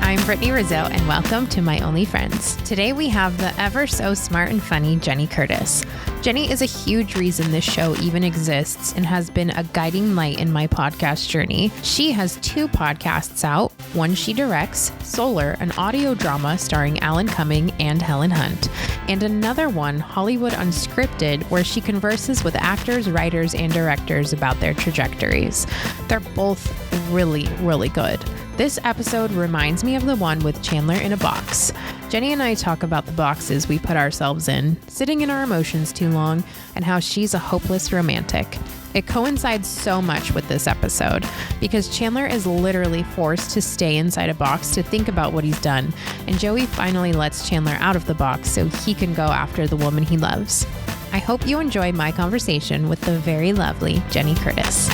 I'm Brittany Rizzo, and welcome to My Only Friends. Today we have the ever so smart and funny Jenny Curtis. Jenny is a huge reason this show even exists and has been a guiding light in my podcast journey. She has 2 podcasts out. One she directs, Solar, an audio drama starring Alan Cumming and Helen Hunt, and another one, Hollywood Unscripted, where she converses with actors, writers, and directors about their trajectories. They're both really, really good. This episode reminds me of the one with Chandler in a box. Jenny and I talk about the boxes we put ourselves in, sitting in our emotions too long, and how she's a hopeless romantic. It coincides so much with this episode because Chandler is literally forced to stay inside a box to think about what he's done, and Joey finally lets Chandler out of the box so he can go after the woman he loves. I hope you enjoy my conversation with the very lovely Jenny Curtis.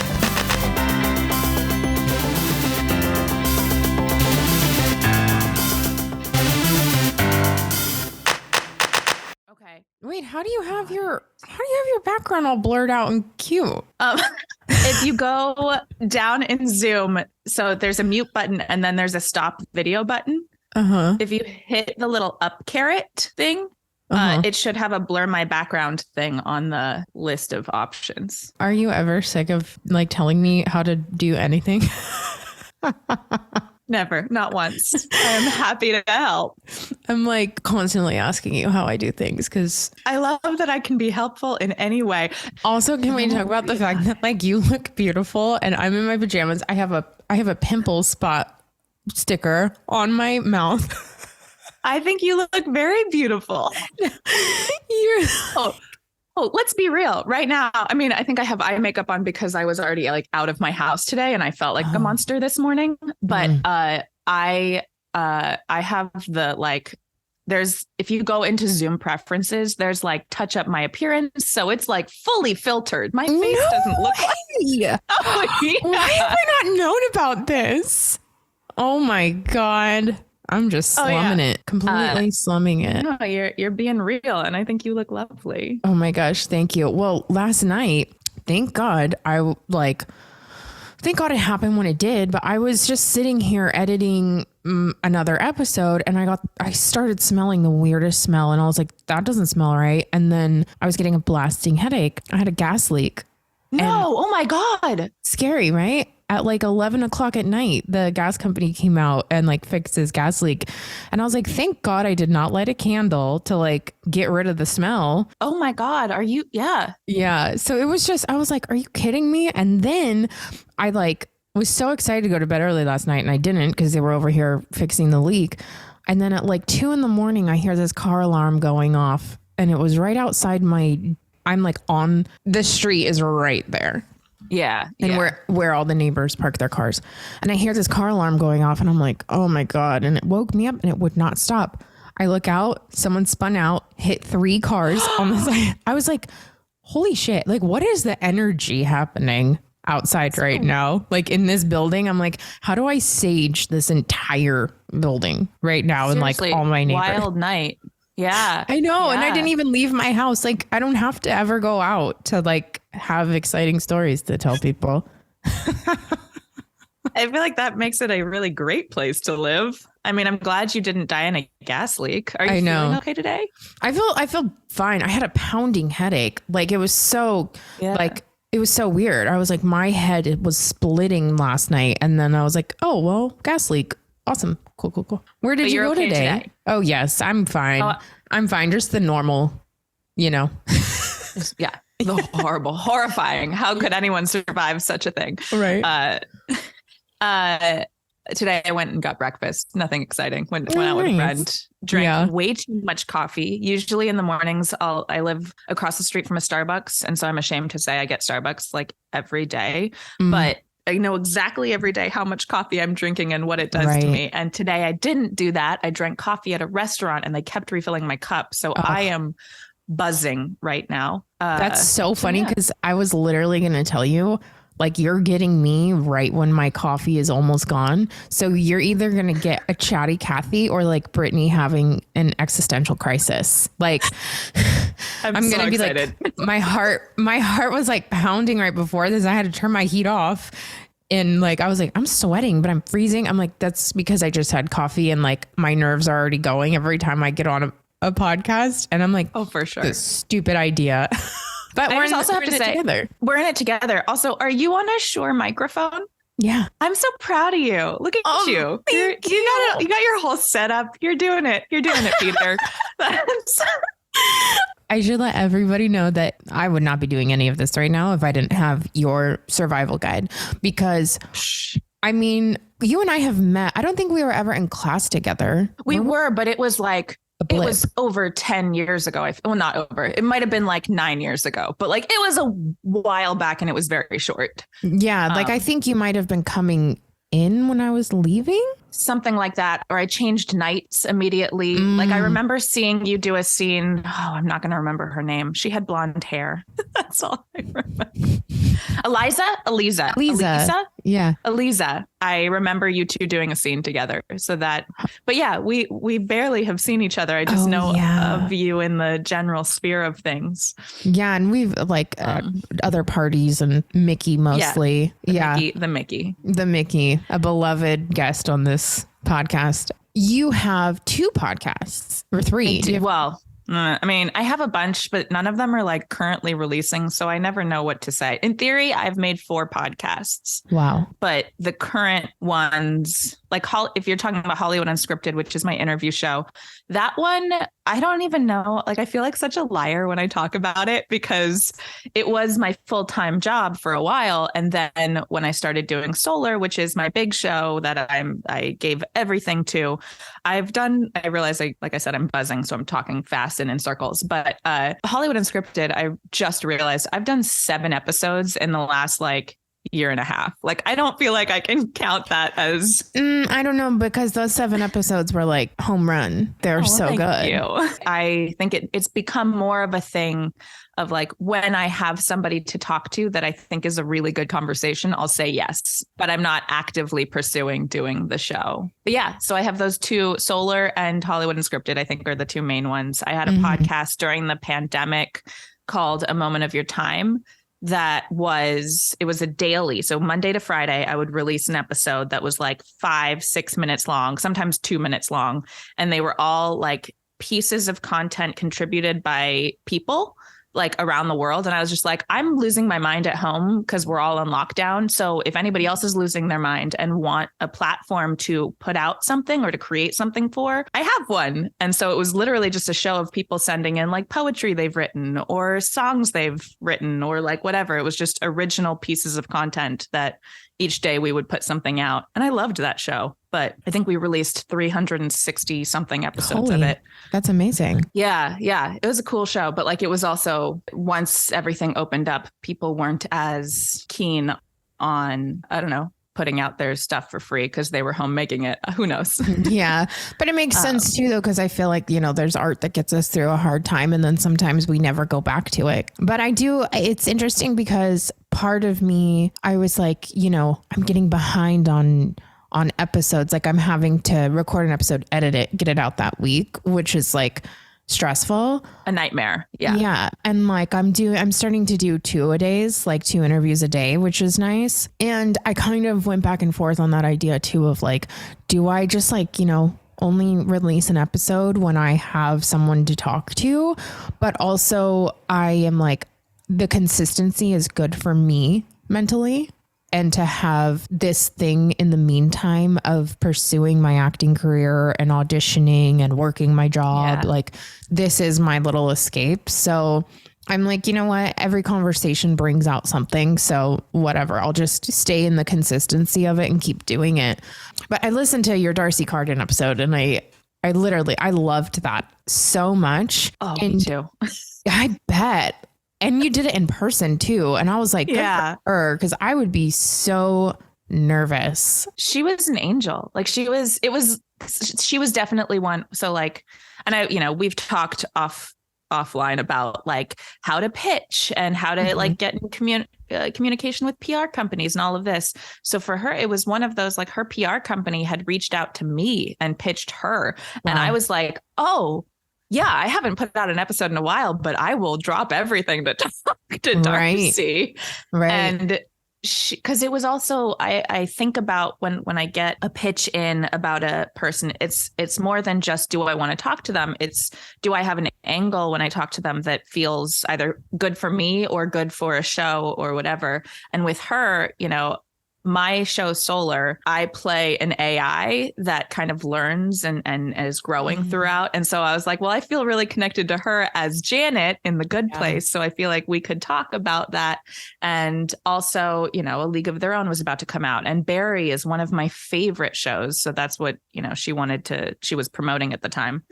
Wait, how do you have your background all blurred out and cute? If you go down in Zoom, so there's a mute button and then there's a stop video button. If you hit the little up caret thing, it should have a blur my background thing on the list of options. Are you ever sick of telling me how to do anything? Never, not once. I am happy to help. I'm constantly asking you how I do things because I love that I can be helpful in any way. Also, can we talk about the fact that you look beautiful and I'm in my pajamas? I have a pimple spot sticker on my mouth. I think you look very beautiful. Oh, let's be real right now. I mean, I think I have eye makeup on because I was already out of my house today and I felt like a monster this morning. But I have the there's, if you go into Zoom preferences, there's touch up my appearance. So it's fully filtered. My face doesn't look like. Oh, yeah. Why have I not known about this? Oh my God. I'm just slumming it, completely slumming it. No, you're being real, and I think you look lovely. Oh my gosh, thank you. Well, last night, thank God it happened when it did. But I was just sitting here editing another episode, and I started smelling the weirdest smell, and I was like, that doesn't smell right. And then I was getting a blasting headache. I had a gas leak. No, oh my God. Scary, right? At 11 o'clock at night, the gas company came out and fixed his gas leak. And I was like, thank God I did not light a candle to get rid of the smell. Oh my God. Are you? Yeah. Yeah. So it was just, I was like, are you kidding me? And then I was so excited to go to bed early last night and I didn't because they were over here fixing the leak. And then at 2 a.m, I hear this car alarm going off and it was right outside I'm on the street is right there. Yeah. And where all the neighbors park their cars. And I hear this car alarm going off and I'm like, oh my God. And it woke me up and it would not stop. I look out, someone spun out, hit 3 cars on the side. I was like, holy shit. What is the energy happening outside right now? In this building, I'm like, how do I sage this entire building right now? Seriously, and all my neighbors. Wild night. Yeah. I know. Yeah. And I didn't even leave my house. I don't have to ever go out to have exciting stories to tell people. I feel like that makes it a really great place to live. I mean, I'm glad you didn't die in a gas leak. Are you feeling okay today? I feel fine. I had a pounding headache. It was so it was so weird. I was my head was splitting last night. And then I was like, oh, well, gas leak. Awesome. Cool. Where did you go today? Oh, yes. I'm fine. I'm fine. Just the normal, Yeah. The horrifying. How could anyone survive such a thing? Right. Today I went and got breakfast. Nothing exciting. Went out with a friend. Drank way too much coffee. Usually in the mornings, I live across the street from a Starbucks. And so I'm ashamed to say I get Starbucks every day. But I know exactly every day how much coffee I'm drinking and what it does to me. And today I didn't do that. I drank coffee at a restaurant and they kept refilling my cup. So I am buzzing right now. That's so funny because I was literally going to tell you, you're getting me right when my coffee is almost gone. So you're either going to get a chatty Cathy or Brittany having an existential crisis. I'm going to be excited. My heart was pounding right before this. I had to turn my heat off. And like, I was like, I'm sweating, but I'm freezing. I'm like, that's because I just had coffee and like my nerves are already going every time I get on a podcast. And I'm like, oh, for sure. This stupid idea. But we're also have to say together. We're in it together. Also, are you on a Shure microphone? Yeah. I'm so proud of you. Look at you. You got your whole setup. You're doing it. You're doing it, Peter. I should let everybody know that I would not be doing any of this right now if I didn't have your survival guide, because I mean, you and I have met. I don't think we were ever in class together. We were, but it was like, it was over 10 years ago. Well, not over. It might have been like 9 years ago, but like it was a while back and it was very short. Yeah. Like I think you might have been coming in when I was leaving. Something like that. Or I changed nights immediately. Like I remember seeing you do a scene. Oh, I'm not going to remember her name. She had blonde hair. That's all I remember. Eliza. Yeah. Eliza. I remember you two doing a scene together. So that, but yeah, we barely have seen each other. I just know of you in the general sphere of things. Yeah. And we've like other parties and Mickey mostly. The Mickey, a beloved guest on this podcast. You have 2 podcasts or 3. I mean, I have a bunch, but none of them are like currently releasing. So I never know what to say. In theory, I've made 4 podcasts. Wow. But the current ones, like if you're talking about Hollywood Unscripted, which is my interview show, that one, I don't even know. Like, I feel like such a liar when I talk about it because it was my full-time job for a while. And then when I started doing Solar, which is my big show that I gave everything to, I realize like I said, I'm buzzing, so I'm talking fast and in circles, but Hollywood Unscripted, I just realized I've done 7 episodes in the last like year and a half. Like, I don't feel like I can count that as I don't know, because those 7 episodes were like home run. They're so good. Thank you. I think it's become more of a thing of like, when I have somebody to talk to that I think is a really good conversation, I'll say yes, but I'm not actively pursuing doing the show. But yeah, so I have those 2, Solar and Hollywood Unscripted, I think are the 2 main ones. I had a podcast during the pandemic called A Moment of Your Time. It was a daily. So Monday to Friday, I would release an episode that was like 5-6 minutes long, sometimes 2 minutes long. And they were all like pieces of content contributed by people like around the world. And I was just like, I'm losing my mind at home because we're all on lockdown. So if anybody else is losing their mind and want a platform to put out something or to create something for, I have one. And so it was literally just a show of people sending in like poetry they've written or songs they've written or like whatever. It was just original pieces of content that each day we would put something out. And I loved that show. But I think we released 360 something episodes of it. That's amazing. Yeah. It was a cool show. But like, it was also, once everything opened up, people weren't as keen on, I don't know, putting out their stuff for free because they were home making it. Who knows? Yeah. But it makes sense too, though, because I feel like, there's art that gets us through a hard time and then sometimes we never go back to it. But it's interesting because part of me, I was like, I'm getting behind on episodes. Like I'm having to record an episode, edit it, get it out that week, which is like stressful. A nightmare. Yeah. Yeah. And like I'm starting to do 2-a-days, like 2 interviews a day, which is nice. And I kind of went back and forth on that idea too of like, do I just like, only release an episode when I have someone to talk to? But also I am like, the consistency is good for me mentally. And to have this thing in the meantime of pursuing my acting career and auditioning and working my job, like this is my little escape. So I'm like, you know what? Every conversation brings out something. So whatever, I'll just stay in the consistency of it and keep doing it. But I listened to your Darcy Carden episode and I loved that so much. Oh, me too. I bet. And you did it in person too. And I was like, good for her, because I would be so nervous. She was an angel. Like she was definitely one. So like, and we've talked offline about like how to pitch and how to like get in communication with PR companies and all of this. So for her, it was one of those, like her PR company had reached out to me and pitched her. Wow. And I was like, oh, yeah, I haven't put out an episode in a while, but I will drop everything to talk to Darcy. Right. And because it was also, I think about when I get a pitch in about a person, it's more than just, do I want to talk to them? It's, do I have an angle when I talk to them that feels either good for me or good for a show or whatever. And with her, you know, my show Solar, I play an AI that kind of learns and is growing throughout. And so I was like, well, I feel really connected to her as Janet in The Good Place. So I feel like we could talk about that. And also, you know, A League of Their Own was about to come out, and Barry is one of my favorite shows. So that's what, you know, she was promoting at the time.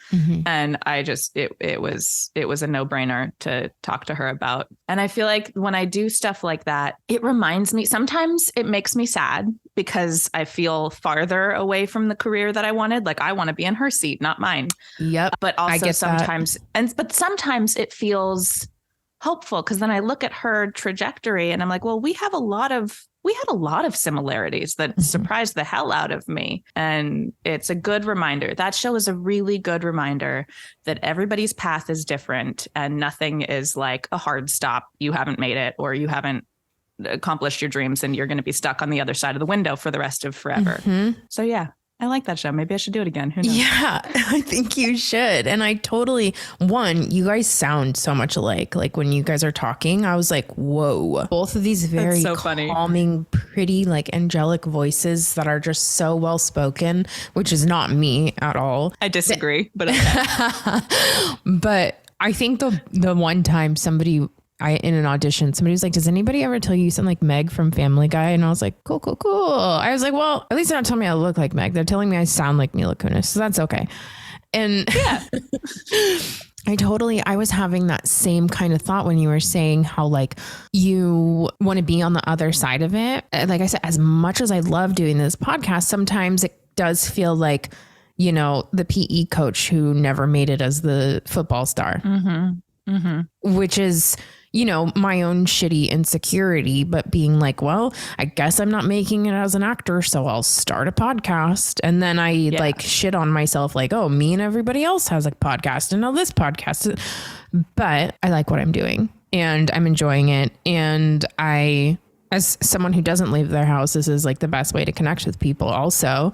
And I just, it was a no-brainer to talk to her about. And I feel like when I do stuff like that, it reminds me, sometimes it makes me sad because I feel farther away from the career that I wanted. Like, I want to be in her seat, not mine. Yep. But also sometimes, but sometimes it feels hopeful, because then I look at her trajectory and I'm like, well, we had a lot of similarities that surprised the hell out of me. And it's a good reminder. That show is a really good reminder that everybody's path is different and nothing is like a hard stop. You haven't made it, or you haven't accomplished your dreams and you're going to be stuck on the other side of the window for the rest of forever. So yeah, I like that show. Maybe I should do it again. Who knows? Yeah, I think you should. And I totally, you guys sound so much alike. Like when you guys are talking, I was like, whoa, both of these very calming, pretty, like angelic voices that are just so well spoken, which is not me at all. I disagree, but okay. But I think the one time in an audition, somebody was like, does anybody ever tell you something like Meg from Family Guy? And I was like, cool. I was like, well, at least they're not telling me I look like Meg. They're telling me I sound like Mila Kunis. So that's okay. And yeah, I was having that same kind of thought when you were saying how like you want to be on the other side of it. Like I said, as much as I love doing this podcast, sometimes it does feel like, you know, the PE coach who never made it as the football star, which is, you know, my own shitty insecurity, but being like, well, I guess I'm not making it as an actor, so I'll start a podcast. And then I like shit on myself like, oh, me and everybody else has a podcast and now this podcast. But I like what I'm doing and I'm enjoying it. And as someone who doesn't leave their house, this is like the best way to connect with people also.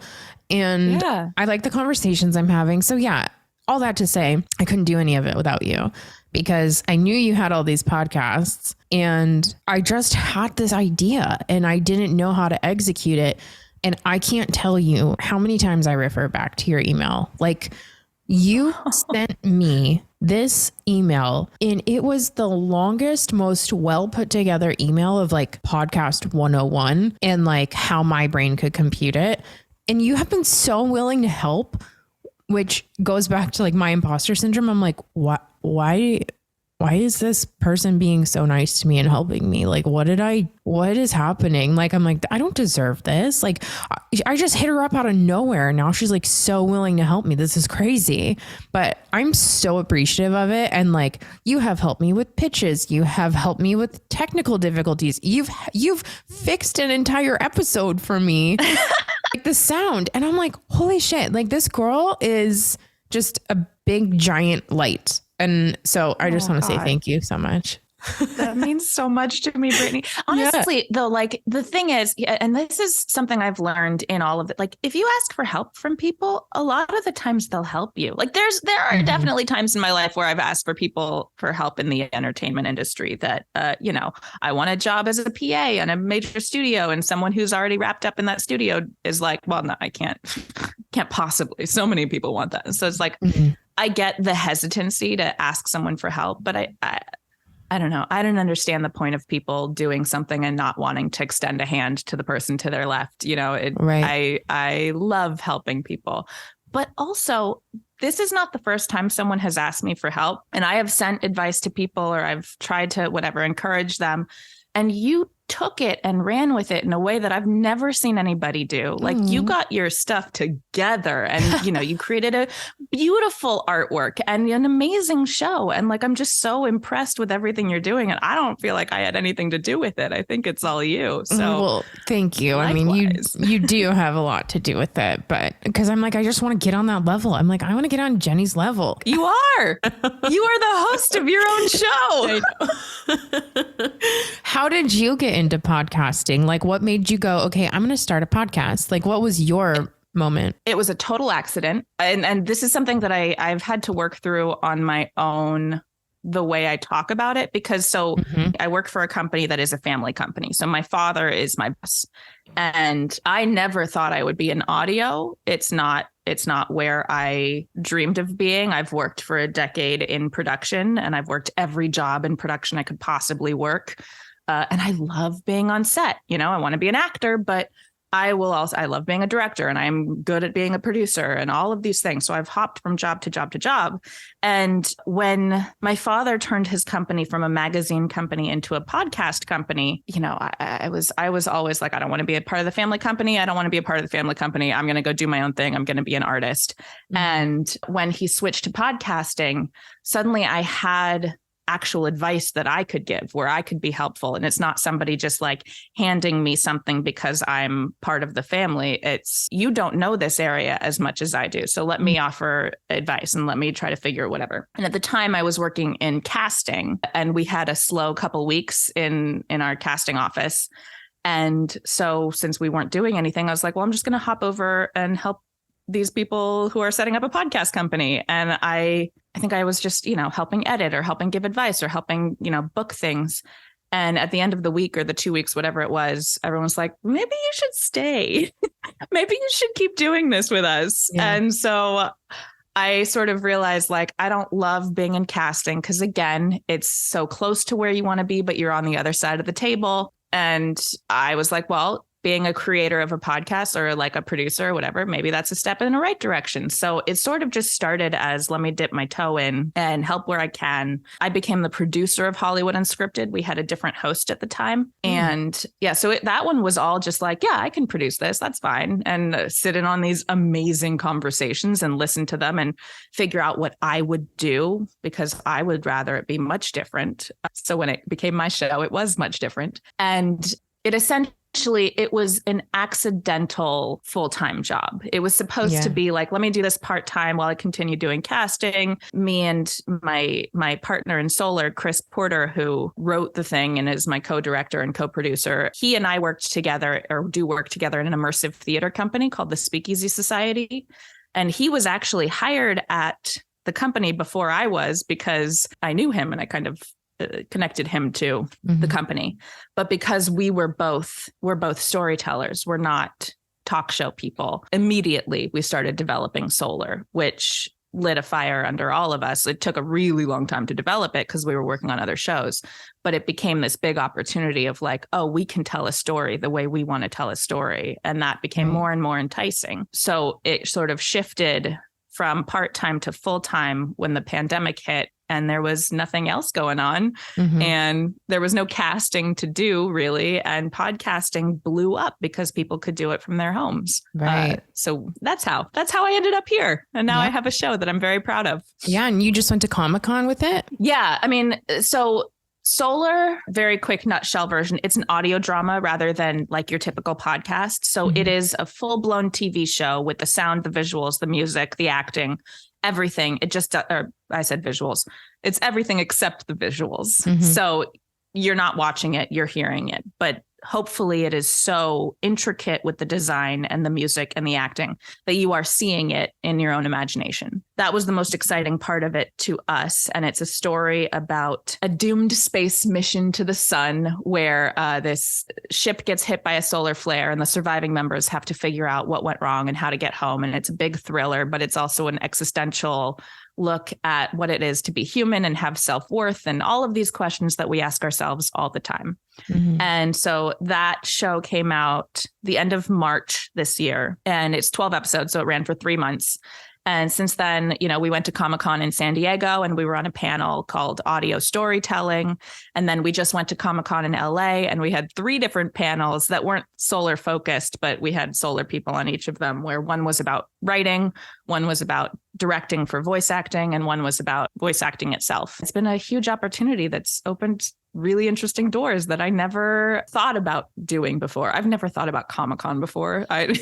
And I like the conversations I'm having. So yeah, all that to say, I couldn't do any of it without you, because I knew you had all these podcasts and I just had this idea and I didn't know how to execute it. And I can't tell you how many times I refer back to your email. Like, you sent me this email and it was the longest, most well put together email of like podcast 101 and like how my brain could compute it. And you have been so willing to help, which goes back to like my imposter syndrome. I'm like, why is this person being so nice to me and helping me? Like, what is happening? Like, I'm like, I don't deserve this. Like, I just hit her up out of nowhere. And now she's like so willing to help me. This is crazy, but I'm so appreciative of it. And like, you have helped me with pitches. You have helped me with technical difficulties. You've fixed an entire episode for me. Like the sound. And I'm like, holy shit, like this girl is just a big giant light. And so I just want to say thank you so much. That means so much to me, Brittany. Honestly, though, like the thing is, and this is something I've learned in all of it. Like if you ask for help from people, a lot of the times they'll help you. Like there are definitely times in my life where I've asked for people for help in the entertainment industry that, you know, I want a job as a PA in a major studio, and someone who's already wrapped up in that studio is like, well, no, I can't possibly. So many people want that. So it's like, I get the hesitancy to ask someone for help, but I don't know. I don't understand the point of people doing something and not wanting to extend a hand to the person to their left. You know, I love helping people, but also this is not the first time someone has asked me for help, and I have sent advice to people, or I've tried to encourage them. And you took it and ran with it in a way that I've never seen anybody do. Like you got your stuff together and, you know, you created a beautiful artwork and an amazing show. And like, I'm just so impressed with everything you're doing. And I don't feel like I had anything to do with it. I think it's all you. So well, thank you. Likewise. I mean, you do have a lot to do with it, but because I'm like, I just want to get on that level. I'm like, I want to get on Jenny's level. You are the host of your own show. How How did you get into podcasting? Like, what made you go, okay, I'm going to start a podcast? Like, what was your moment? It was a total accident. And this is something that I've had to work through on my own, the way I talk about it, because I work for a company that is a family company. So my father is my boss, and I never thought I would be in audio. It's not where I dreamed of being. I've worked for a decade in production, and I've worked every job in production I could possibly work. And I love being on set. I want to be an actor, but I love being a director, and I'm good at being a producer and all of these things. So I've hopped from job to job to job. And when my father turned his company from a magazine company into a podcast company, I was always like, I don't want to be a part of the family company. I don't want to be a part of the family company. I'm going to go do my own thing. I'm going to be an artist. Mm-hmm. And when he switched to podcasting, suddenly I had actual advice that I could give, where I could be helpful. And it's not somebody just like handing me something because I'm part of the family. It's, you don't know this area as much as I do, so let me offer advice and let me try to figure whatever. And at the time I was working in casting, and we had a slow couple weeks in our casting office. And so since we weren't doing anything, I was like, well, I'm just going to hop over and help these people who are setting up a podcast company. And I think I was just, helping edit or helping give advice or helping, book things. And at the end of the week or the 2 weeks, whatever it was, everyone's like, maybe you should stay. Maybe you should keep doing this with us. Yeah. And so I sort of realized, like, I don't love being in casting because, again, it's so close to where you want to be, but you're on the other side of the table. And I was like, well, being a creator of a podcast or like a producer or whatever, maybe that's a step in the right direction. So it sort of just started as, let me dip my toe in and help where I can. I became the producer of Hollywood Unscripted. We had a different host at the time. And yeah, so that one was all just like, yeah, I can produce this. That's fine. And sit in on these amazing conversations and listen to them and figure out what I would do, because I would rather it be much different. So when it became my show, it was much different. And it it was an accidental full-time job. It was supposed to be like, let me do this part-time while I continue doing casting. Me and my partner in Solar, Chris Porter, who wrote the thing and is my co-director and co-producer, he and I worked together, or do work together, in an immersive theater company called the Speakeasy Society. And he was actually hired at the company before I was, because I knew him and I kind of connected him to the company. But because we're both storytellers, we're not talk show people, immediately we started developing Solar, which lit a fire under all of us. It took a really long time to develop it because we were working on other shows, but it became this big opportunity of like, oh, we can tell a story the way we want to tell a story. And that became more and more enticing. So it sort of shifted from part-time to full-time when the pandemic hit, and there was nothing else going on, and there was no casting to do, really. And podcasting blew up because people could do it from their homes. Right. So that's how I ended up here. And now I have a show that I'm very proud of. Yeah. And you just went to Comic-Con with it? Yeah. I mean, so Solar, very quick nutshell version, it's an audio drama rather than like your typical podcast. So it is a full-blown TV show with the sound, the visuals, the music, the acting, everything. It just, or I said visuals. It's everything except the visuals. So you're not watching it, you're hearing it. But hopefully it is so intricate with the design and the music and the acting that you are seeing it in your own imagination. That was the most exciting part of it to us. And it's a story about a doomed space mission to the sun, where this ship gets hit by a solar flare and the surviving members have to figure out what went wrong and how to get home. And it's a big thriller, but it's also an existential look at what it is to be human and have self-worth and all of these questions that we ask ourselves all the time. And so that show came out the end of March this year, and it's 12 episodes. So it ran for 3 months. And since then, we went to Comic-Con in San Diego and we were on a panel called Audio Storytelling. And then we just went to Comic-Con in LA and we had 3 different panels that weren't solar focused, but we had solar people on each of them, where one was about writing, one was about directing for voice acting, and one was about voice acting itself. It's been a huge opportunity that's opened really interesting doors that I never thought about doing before. I've never thought about Comic-Con before. Right.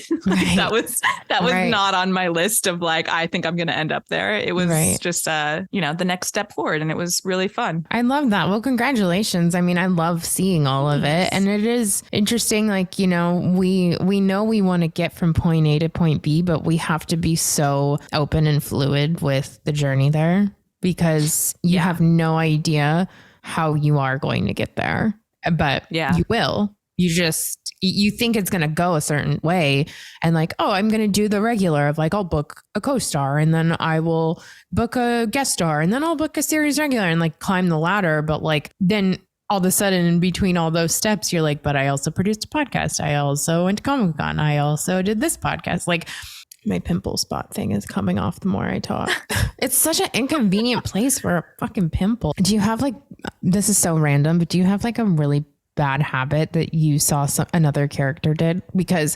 That was not on my list of like, I think I'm going to end up there. It was just, the next step forward. And it was really fun. I love that. Well, congratulations. I mean, I love seeing all of it. And it is interesting. Like, we know we want to get from point A to point B, but we have to be so open and fluid with the journey there, because you have no idea how you are going to get there, but you will. You think it's going to go a certain way, and like, oh, I'm going to do the regular of like, I'll book a co-star and then I will book a guest star and then I'll book a series regular and like climb the ladder. But like, then all of a sudden in between all those steps, you're like, but I also produced a podcast. I also went to Comic-Con. I also did this podcast. Like, my pimple spot thing is coming off the more I talk. It's such an inconvenient place for a fucking pimple. Do you have like, this is so random, but do you have like a really bad habit that you saw another character did? Because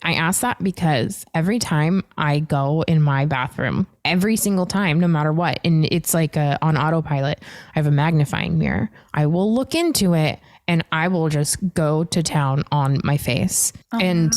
I ask that because every time I go in my bathroom, every single time, no matter what, and it's like on autopilot, I have a magnifying mirror. I will look into it and I will just go to town on my face. And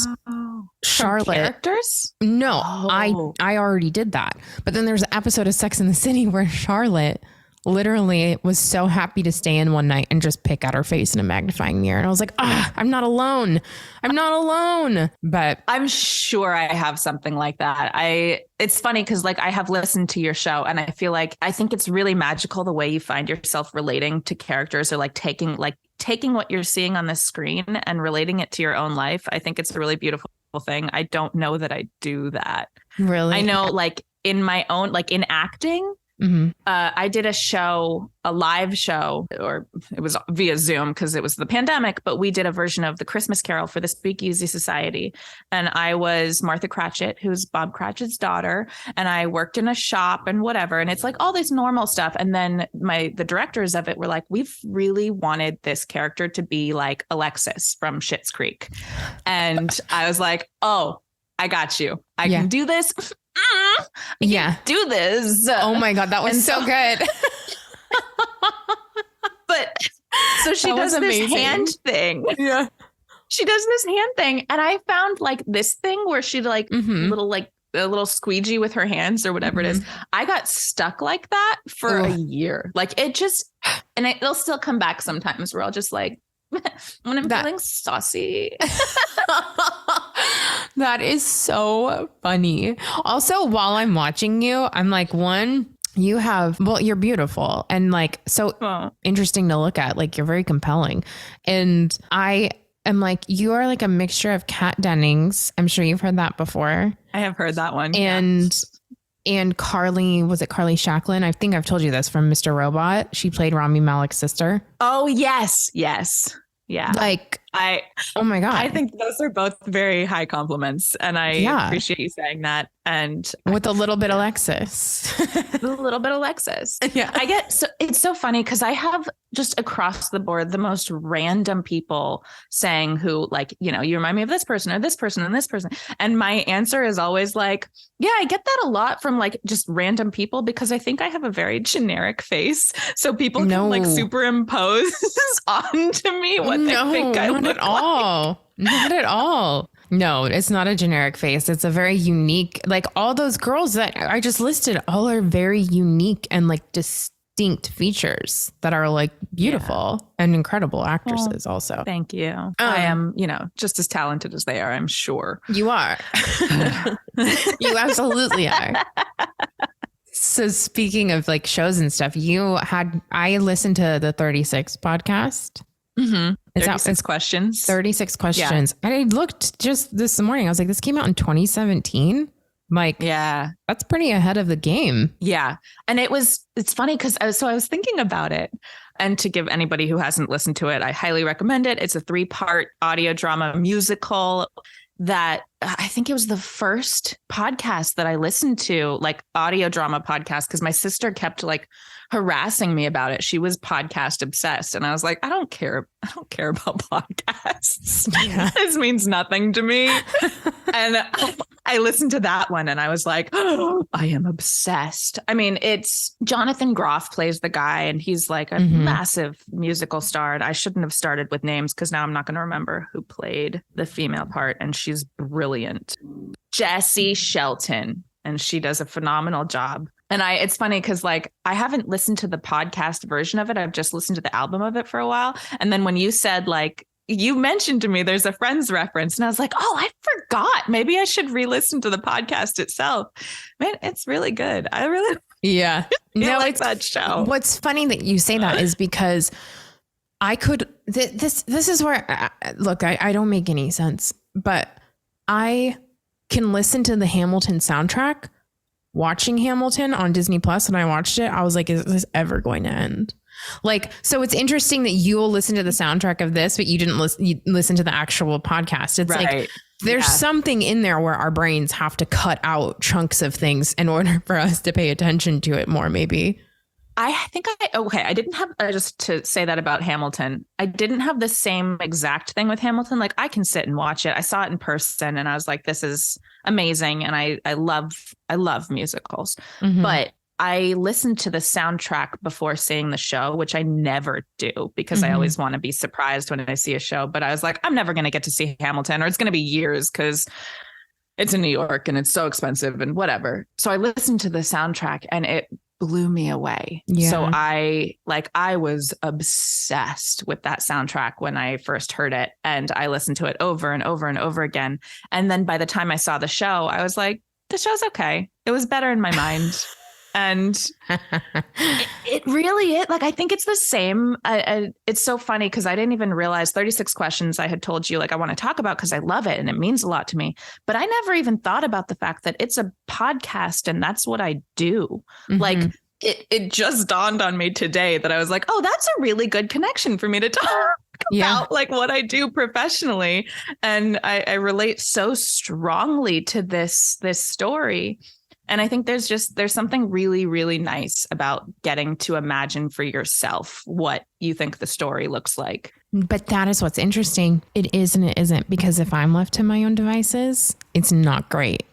Charlotte, from characters? No, I already did that. But then there's an episode of Sex and the City where Charlotte literally was so happy to stay in one night and just pick at her face in a magnifying mirror. And I was like, I'm not alone. I'm not alone. But I'm sure I have something like that. It's funny because like I have listened to your show and I think it's really magical the way you find yourself relating to characters, or like taking what you're seeing on the screen and relating it to your own life. I think it's a really beautiful thing. I don't know that I do that. Really? I know like in my own, like in acting, I did a live show, or it was via Zoom because it was the pandemic, but we did a version of the Christmas Carol for the Speakeasy Society. And I was Martha Cratchit, who's Bob Cratchit's daughter. And I worked in a shop and whatever. And it's like all this normal stuff. And then the directors of it were like, we've really wanted this character to be like Alexis from Schitt's Creek. And I was like, oh, I got you. I can do this. I can do this. Oh my God, that was so good. But so she does this hand thing. Yeah. She does this hand thing. And I found like this thing where she like little like a little squeegee with her hands or whatever it is. I got stuck like that for a year. Like it just, and it'll still come back sometimes where I'll just like, when I'm feeling saucy. That is so funny. Also, while I'm watching you, I'm like, you're beautiful and like so interesting to look at. Like you're very compelling. And I am like, you are like a mixture of Kat Dennings. I'm sure you've heard that before. I have heard that one. And Carly, was it Carly Shacklin? I think I've told you this, from Mr. Robot. She played Rami Malek's sister. Oh, yes. Yes. Yeah. Like, oh my God. I think those are both very high compliments. And I appreciate you saying that. And with a little bit Alexis. A little bit Alexis. Yeah. It's so funny because I have just across the board the most random people saying who like, you remind me of this person or this person and this person. And my answer is always like, yeah, I get that a lot from like just random people because I think I have a very generic face. So people can like superimpose onto me what they think I look like. Not at all. No, it's not a generic face. It's a very unique, like all those girls that I just listed, all are very unique and like distinct features that are like beautiful and incredible actresses also. Thank you. I am, just as talented as they are, I'm sure. You are. You absolutely are. So speaking of like shows and stuff, I listened to the 36 podcast. 36 questions. 36 questions. Yeah. And I looked just this morning. I was like, this came out in 2017. Like, yeah, that's pretty ahead of the game. Yeah. And it's funny because I was thinking about it, and to give anybody who hasn't listened to it, I highly recommend it. It's a 3-part audio drama musical that I think it was the first podcast that I listened to, like audio drama podcast, because my sister kept like harassing me about it. She was podcast obsessed. And I was like, I don't care about podcasts. Yeah. This means nothing to me. And I listened to that one and I was like, oh, I am obsessed. I mean, it's Jonathan Groff plays the guy and he's like a massive musical star. And I shouldn't have started with names because now I'm not going to remember who played the female part. And she's brilliant. Jessie Shelton. And she does a phenomenal job. And it's funny because like I haven't listened to the podcast version of it. I've just listened to the album of it for a while. And then when you said like, you mentioned to me there's a Friends reference and I was like, oh, I forgot. Maybe I should re-listen to the podcast itself. Man, it's really good. I really like that show. What's funny that you say that is because I could this is where look, I don't make any sense, but I can listen to the Hamilton soundtrack. Watching Hamilton on Disney Plus, when I watched it, I was like, is this ever going to end? Like, so it's interesting that you'll listen to the soundtrack of this, but you didn't listen to the actual podcast. It's like there's something in there where our brains have to cut out chunks of things in order for us to pay attention to it more, maybe. I think I didn't have, just to say that about Hamilton, I didn't have the same exact thing with Hamilton. Like I can sit and watch it. I saw it in person and I was like, this is amazing. And I love musicals, but I listened to the soundtrack before seeing the show, which I never do because I always want to be surprised when I see a show. But I was like, I'm never going to get to see Hamilton, or it's going to be years because it's in New York and it's so expensive and whatever. So I listened to the soundtrack and it blew me away. Yeah. So I was obsessed with that soundtrack when I first heard it, and I listened to it over and over and over again. And then by the time I saw the show, I was like, the show's okay. It was better in my mind. And it really is. Like, I think it's the same. It's so funny because I didn't even realize 36 Questions I had told you, like, I want to talk about because I love it and it means a lot to me. But I never even thought about the fact that it's a podcast and that's what I do. Like, it just dawned on me today that I was like, oh, that's a really good connection for me to talk about, like, what I do professionally. And I relate so strongly to this story. And I think there's something really, really nice about getting to imagine for yourself what you think the story looks like. But that is what's interesting. It is and it isn't, because if I'm left to my own devices, it's not great.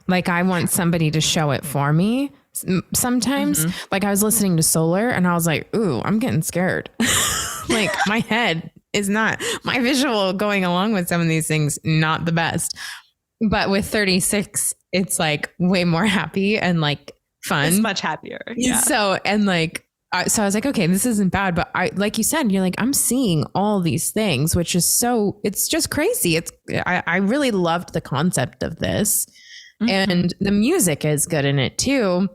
Like, I want somebody to show it for me. Sometimes, like, I was listening to Solar and I was like, ooh, I'm getting scared. Like, my head is not, my visual going along with some of these things, not the best. But with 36, it's like way more happy and like fun. It's much happier. Yeah. So, and like, so I was like, okay, this isn't bad. But like you said, you're like, I'm seeing all these things, which is it's just crazy. I really loved the concept of this, and the music is good in it too.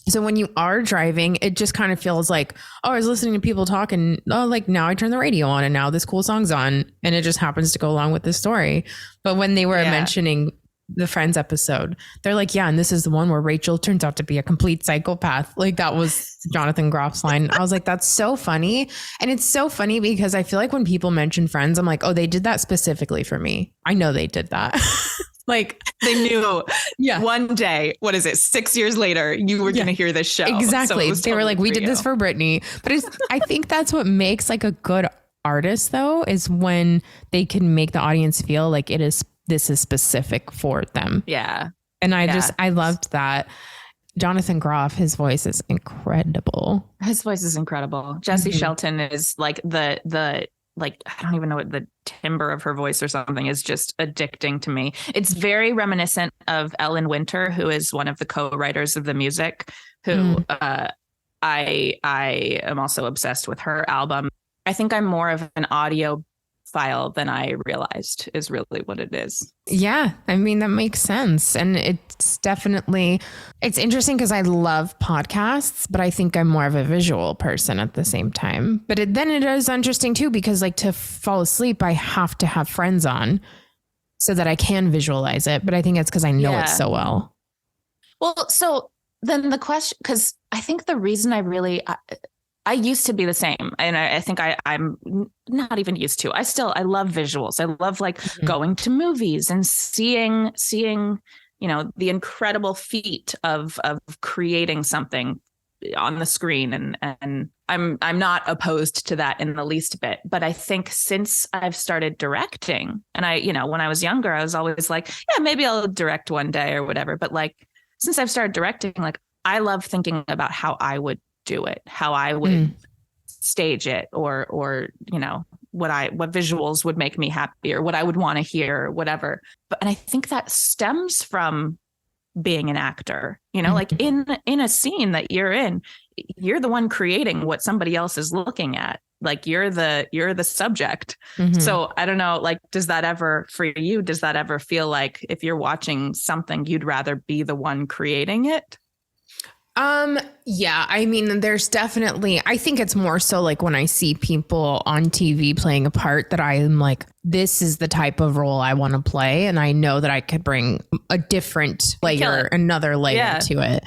So when you are driving, it just kind of feels like, oh, I was listening to people talk and like now I turn the radio on and now this cool song's on, and it just happens to go along with the story. But when they were mentioning the Friends episode, they're like, yeah, and this is the one where Rachel turns out to be a complete psychopath. Like, that was Jonathan Groff's line. I was like, that's so funny. And it's so funny because I feel like when people mention Friends, I'm like, oh, they did that specifically for me. I know they did that. Like, they knew one day, what is it, 6 years later, you were going to hear this show. Exactly. So they were like, we did this for Britney. But I think that's what makes like a good artist, though, is when they can make the audience feel like this is specific for them. Yeah. And I loved that. Jonathan Groff, his voice is incredible. Jessie Shelton is like the like, I don't even know what the timbre of her voice or something is, just addicting to me. It's very reminiscent of Ellen Winter, who is one of the co-writers of the music, who I am also obsessed with her album. I think I'm more of an audio file than I realized is really what it is. Yeah. I mean, that makes sense. And it's interesting because I love podcasts, but I think I'm more of a visual person at the same time. But then it is interesting too, because like to fall asleep, I have to have Friends on so that I can visualize it. But I think it's because I know it so well. Well, so then the question, because I think the reason I used to be the same. And I think I'm not even used to. I love visuals. I love like going to movies and seeing, you know, the incredible feat of creating something on the screen. And I'm not opposed to that in the least bit. But I think since I've started directing, and when I was younger, I was always like, yeah, maybe I'll direct one day or whatever. But like, since I've started directing, like, I love thinking about how I would do it, how I would stage it, or what visuals would make me happy, or what I would want to hear, or whatever. And I think that stems from being an actor, like in a scene that you're in, you're the one creating what somebody else is looking at. Like you're the subject. So I don't know, like, does that ever feel like if you're watching something, you'd rather be the one creating it? Yeah, I mean, there's definitely, I think it's more so like when I see people on TV playing a part that I am like, this is the type of role I want to play. And I know that I could bring a different layer, another layer to it.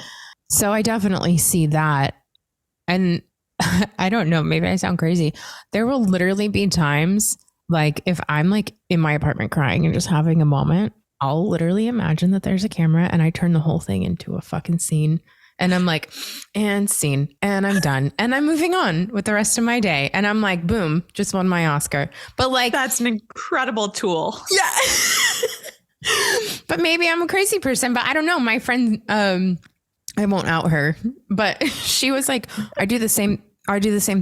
So I definitely see that. And I don't know, maybe I sound crazy. There will literally be times like if I'm like in my apartment crying and just having a moment, I'll literally imagine that there's a camera and I turn the whole thing into a fucking scene. And I'm like, and scene, and I'm done. And I'm moving on with the rest of my day. And I'm like, boom, just won my Oscar. But like, that's an incredible tool. Yeah. But maybe I'm a crazy person, but I don't know. My friend, I won't out her, but she was like, I do the same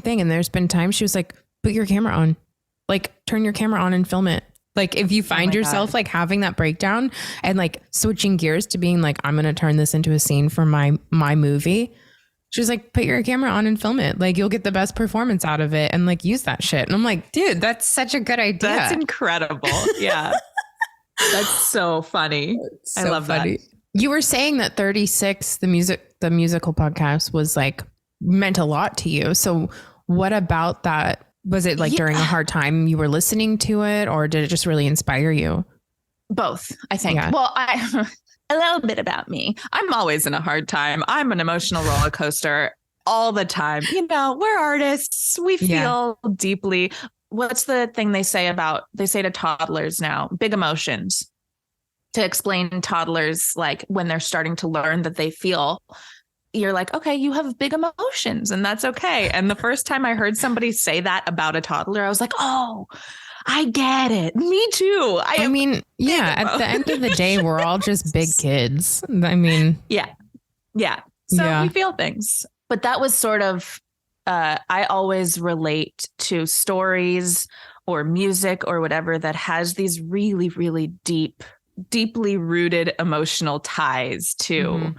thing. And there's been times she was like, put your camera on, like turn your camera on and film it. Like if you find yourself like having that breakdown and like switching gears to being like, I'm going to turn this into a scene for my movie. She was like, put your camera on and film it. Like you'll get the best performance out of it and like use that shit. And I'm like, dude, that's such a good idea. That's incredible. Yeah. That's so funny. So I love that. You were saying that 36, the musical podcast was like meant a lot to you. So what about that? Was it like during a hard time you were listening to it, or did it just really inspire you? Both, I think. Yeah. Well, a little bit about me. I'm always in a hard time. I'm an emotional roller coaster all the time. We're artists. We feel deeply. What's the thing they say to toddlers now? Big emotions. To explain toddlers, like when they're starting to learn that they feel, you're like, okay, you have big emotions and that's okay. And the first time I heard somebody say that about a toddler, I was like, oh, I get it. Me too. I mean, at the end of the day, we're all just big kids. I mean, yeah. So we feel things, but that was sort of, I always relate to stories or music or whatever that has these really, really deeply rooted emotional ties to,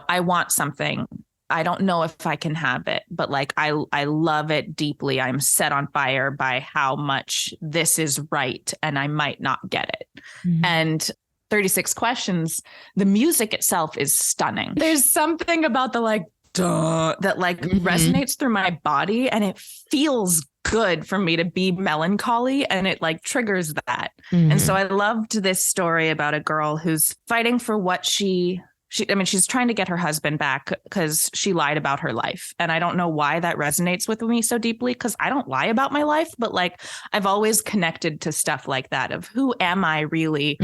I want something. I don't know if I can have it, but like, I love it deeply. I'm set on fire by how much this is right. And I might not get it. And 36 Questions, the music itself is stunning. There's something about the like, duh, that like resonates through my body, and it feels good for me to be melancholy, and it like triggers that. And so I loved this story about a girl who's fighting for what she's trying to get her husband back because she lied about her life. And I don't know why that resonates with me so deeply, because I don't lie about my life, but like I've always connected to stuff like that of who am I really?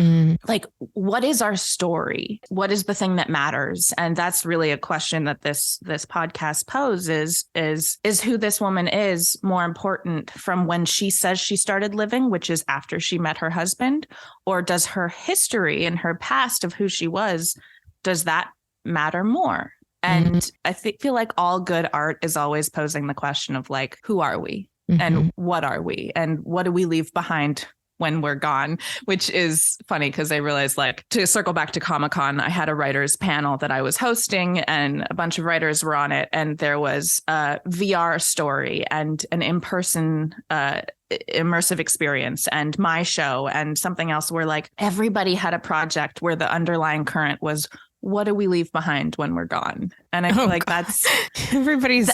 Like, what is our story? What is the thing that matters? And that's really a question that this podcast poses is who this woman is more important from when she says she started living, which is after she met her husband, or does her history and her past of who she was, does that matter more? And I feel like all good art is always posing the question of like, who are we and what are we and what do we leave behind when we're gone? Which is funny because I realized, like, to circle back to Comic-Con, I had a writers panel that I was hosting and a bunch of writers were on it. And there was a VR story and an in-person immersive experience and my show and something else where like everybody had a project where the underlying current was, what do we leave behind when we're gone? And I feel like that's everybody's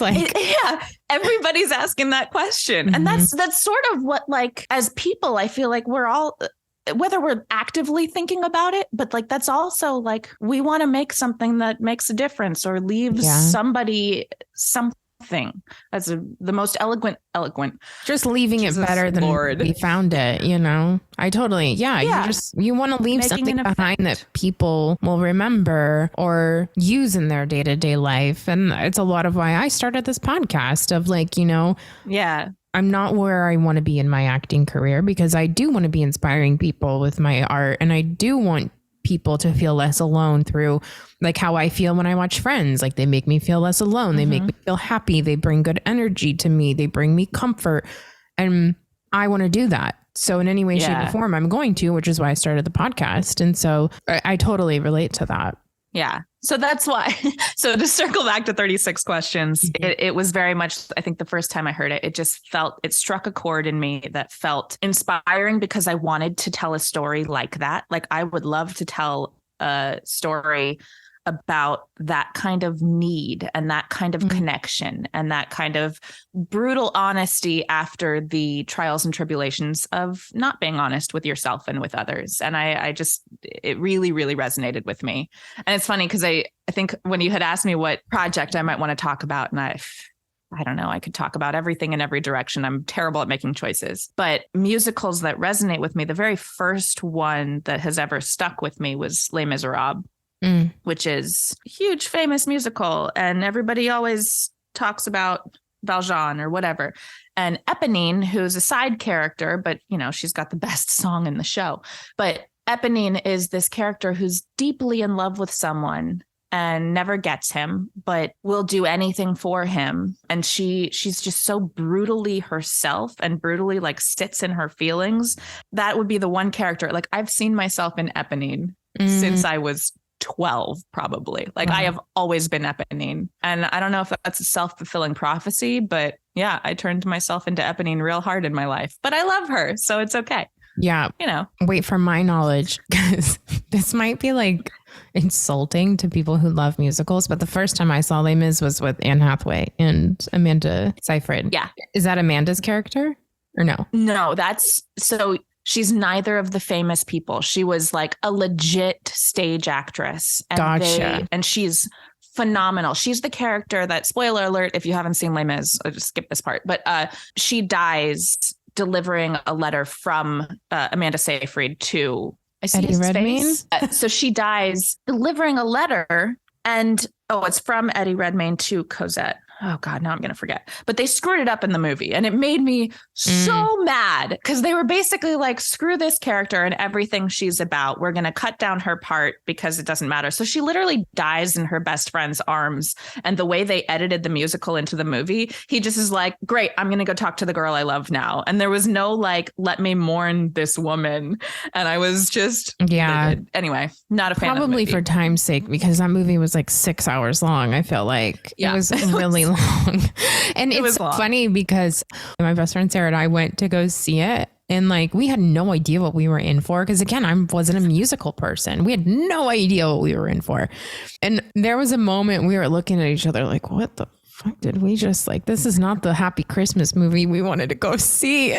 everybody's asking that question. And that's sort of what, like, as people, I feel like we're all, whether we're actively thinking about it, but like, that's also like, we want to make something that makes a difference or leaves somebody something something. That's the most eloquent. Just leaving Jesus it better than Lord. we found it, you know? I totally, you want to leave something behind that people will remember or use in their day-to-day life. And it's a lot of why I started this podcast of like, you know, I'm not where I want to be in my acting career because I do want to be inspiring people with my art. And I do want people to feel less alone through like how I feel when I watch Friends. Like they make me feel less alone. They make me feel happy. They bring good energy to me. They bring me comfort. And I want to do that. So in any way, shape or form, I'm going to, which is why I started the podcast. And so I totally relate to that. Yeah. So that's why. So to circle back to 36 questions, it was very much, I think the first time I heard it, it struck a chord in me that felt inspiring because I wanted to tell a story like that. Like I would love to tell a story about that kind of need and that kind of connection and that kind of brutal honesty after the trials and tribulations of not being honest with yourself and with others. And it really, really resonated with me. And it's funny because I think when you had asked me what project I might want to talk about, and I don't know, I could talk about everything in every direction. I'm terrible at making choices, but musicals that resonate with me, the very first one that has ever stuck with me was Les Miserables. Which is a huge famous musical. And everybody always talks about Valjean or whatever. And Eponine, who's a side character, but you know, she's got the best song in the show. But Eponine is this character who's deeply in love with someone and never gets him, but will do anything for him. And she's just so brutally herself and brutally like sits in her feelings. That would be the one character. Like I've seen myself in Eponine since I was 12, probably. Like I have always been Eponine. And I don't know if that's a self-fulfilling prophecy, but yeah, I turned myself into Eponine real hard in my life, but I love her. So it's okay. Yeah. You know, wait for my knowledge because this might be like insulting to people who love musicals. But the first time I saw Les Mis was with Anne Hathaway and Amanda Seyfried. Yeah. Is that Amanda's character or no? No, she's neither of the famous people. She was like a legit stage actress. And gotcha. And she's phenomenal. She's the character that, spoiler alert, if you haven't seen Les Mis, I'll just skip this part. But she dies delivering a letter from Amanda Seyfried to Eddie Redmayne. So she dies delivering a letter and it's from Eddie Redmayne to Cosette. Oh God, now I'm going to forget. But they screwed it up in the movie and it made me so mad because they were basically like, screw this character and everything she's about. We're going to cut down her part because it doesn't matter. So she literally dies in her best friend's arms. And the way they edited the musical into the movie, he just is like, great, I'm going to go talk to the girl I love now. And there was no like, let me mourn this woman. And I was just, anyway, not a fan of the movie. Probably for time's sake, because that movie was like 6 hours long. I feel like it was really long. And it's funny because my best friend Sarah and I went to go see it and like we had no idea what we were in for because again I wasn't a musical person. We had no idea what we were in for. And there was a moment we were looking at each other like, what the fuck did we just like, this is not the happy Christmas movie we wanted to go see.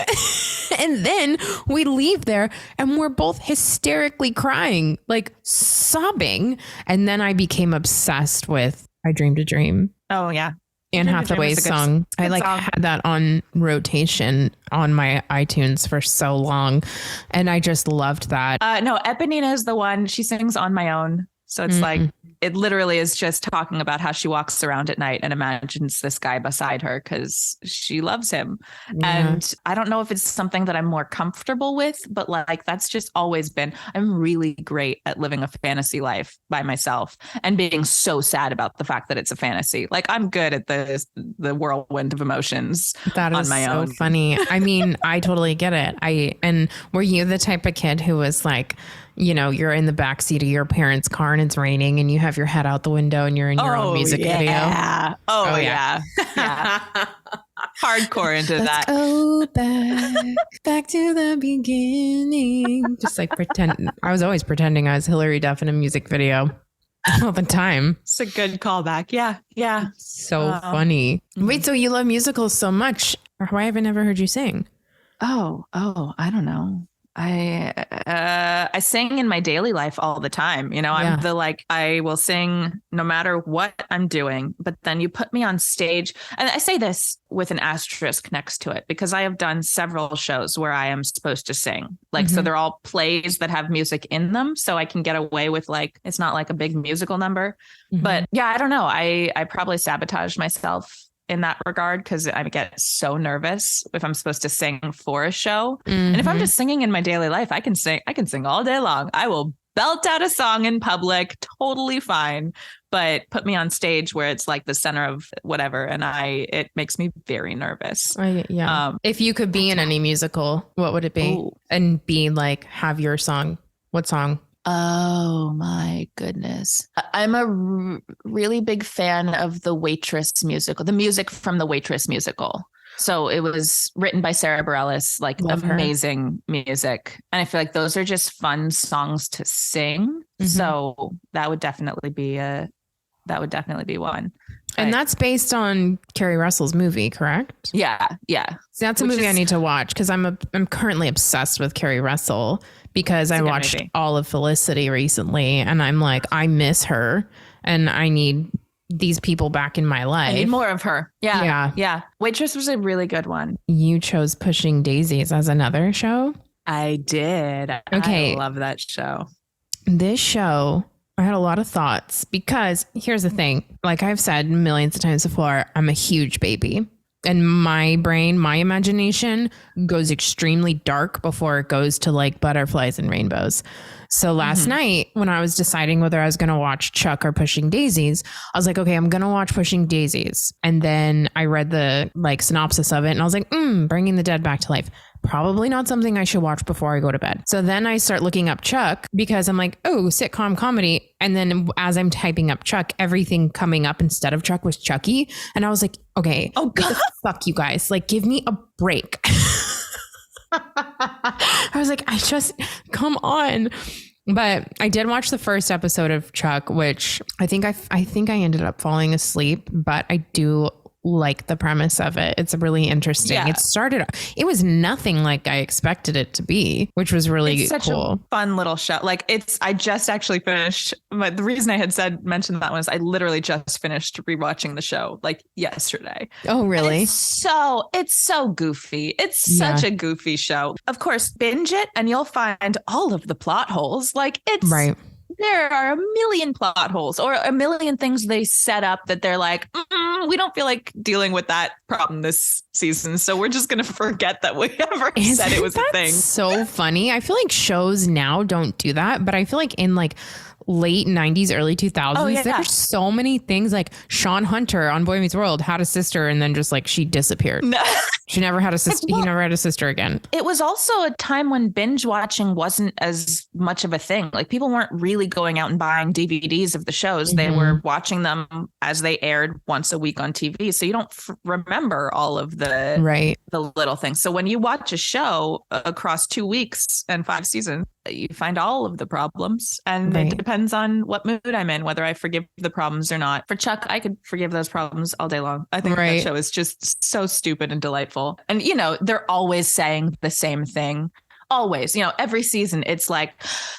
And then we leave there and we're both hysterically crying, like sobbing. And then I became obsessed with I Dreamed a Dream. Oh yeah. Anne Hathaway's song. I like had that on rotation on my iTunes for so long. And I just loved that. No, Eponina is the one she sings On My Own. So it's like, it literally is just talking about how she walks around at night and imagines this guy beside her because she loves him. Yeah. And I don't know if it's something that I'm more comfortable with, but like, that's just always been, I'm really great at living a fantasy life by myself and being so sad about the fact that it's a fantasy. Like I'm good at the whirlwind of emotions that on my own. So funny. I mean, I totally get it. And were you the type of kid who was like, you know, you're in the backseat of your parents' car and it's raining and you have your head out the window and you're in your own music video? Oh yeah. Hardcore into Let's that. Go back to the beginning. Just like pretend. I was always pretending I was Hillary Duff in a music video all the time. It's a good callback. Yeah. So funny. Wait, so you love musicals so much? Why haven't I ever heard you sing? Oh, I don't know. I sing in my daily life all the time. You know, I'm I will sing no matter what I'm doing, but then you put me on stage, and I say this with an asterisk next to it because I have done several shows where I am supposed to sing. Like, so they're all plays that have music in them. So I can get away with like, it's not like a big musical number, but yeah, I don't know. I probably sabotage myself in that regard because I get so nervous if I'm supposed to sing for a show. And if I'm just singing in my daily life, I can sing all day long. I will belt out a song in public, totally fine. But put me on stage where it's like the center of whatever, and it makes me very nervous. If you could be in any musical, what would it be? Ooh. And be like, have your song. What song? Oh my goodness. I'm a really big fan of the Waitress musical, the music from the Waitress musical. So it was written by Sarah Bareilles, like Love amazing her. Music. And I feel like those are just fun songs to sing. So that would definitely be one. And that's based on Kerry Russell's movie, correct? Yeah. So that's a movie I need to watch because I'm currently obsessed with Kerry Russell because I watched all of Felicity recently and I'm like, I miss her and I need these people back in my life. I need more of her. Yeah. Waitress was a really good one. You chose Pushing Daisies as another show? I did. Okay. I love that show. This show, I had a lot of thoughts because here's the thing. Like I've said millions of times before, I'm a huge baby. And my brain, my imagination goes extremely dark before it goes to like butterflies and rainbows. So last night when I was deciding whether I was going to watch Chuck or Pushing Daisies, I was like, okay, I'm going to watch Pushing Daisies. And then I read the like synopsis of it and I was like, bringing the dead back to life. Probably not something I should watch before I go to bed. So then I start looking up Chuck because I'm like, oh, sitcom comedy. And then as I'm typing up Chuck, everything coming up instead of Chuck was Chucky. And I was like, okay, what the fuck, you guys, like, give me a break. I was like, come on. But I did watch the first episode of Chuck, which I think I ended up falling asleep, but I do like the premise of it. It's really interesting. Yeah. It was nothing like I expected it to be, which was really such cool. A fun little show. Like I just actually finished, but the reason I had mentioned that one is I literally just finished rewatching the show like yesterday. Oh, really? It's so goofy. It's such a goofy show. Of course, binge it and you'll find all of the plot holes. Like it's right. There are a million plot holes or a million things they set up that they're like, we don't feel like dealing with that problem this season. So we're just going to forget that we ever said it was a thing. So funny. I feel like shows now don't do that, but I feel like in like late 90s, early 2000s, there's so many things like Sean Hunter on Boy Meets World had a sister and then just like she disappeared. No. She never had a sister. He never had a sister again. It was also a time when binge watching wasn't as much of a thing. Like people weren't really going out and buying DVDs of the shows. They were watching them as they aired once a week on TV. So you don't remember all of the little things. So when you watch a show across 2 weeks and 5 seasons, you find all of the problems, and it depends on what mood I'm in, whether I forgive the problems or not. For Chuck, I could forgive those problems all day long. I think that show is just so stupid and delightful. And, you know, they're always saying the same thing. Always, you know, every season it's like,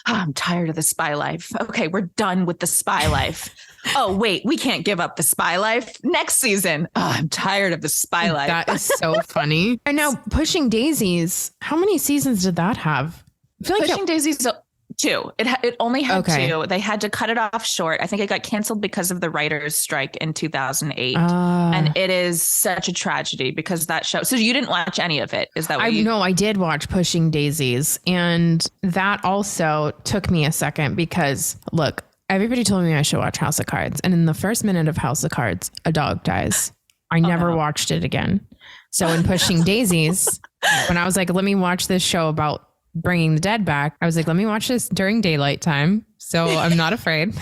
I'm tired of the spy life. Okay, we're done with the spy life. Oh, wait, we can't give up the spy life. Next season. Oh, I'm tired of the spy life. That is so funny. And now Pushing Daisies, how many seasons did that have? I feel like Pushing Daisies 2. It only had 2. They had to cut it off short. I think it got canceled because of the writers' strike in 2008. And it is such a tragedy because that show. So you didn't watch any of it. Is that what No, I did watch Pushing Daisies. And that also took me a second because look, everybody told me I should watch House of Cards. And in the first minute of House of Cards, a dog dies. I never watched it again. So in Pushing Daisies, when I was like, let me watch this show about bringing the dead back, I was like, let me watch this during daylight time, so I'm not afraid.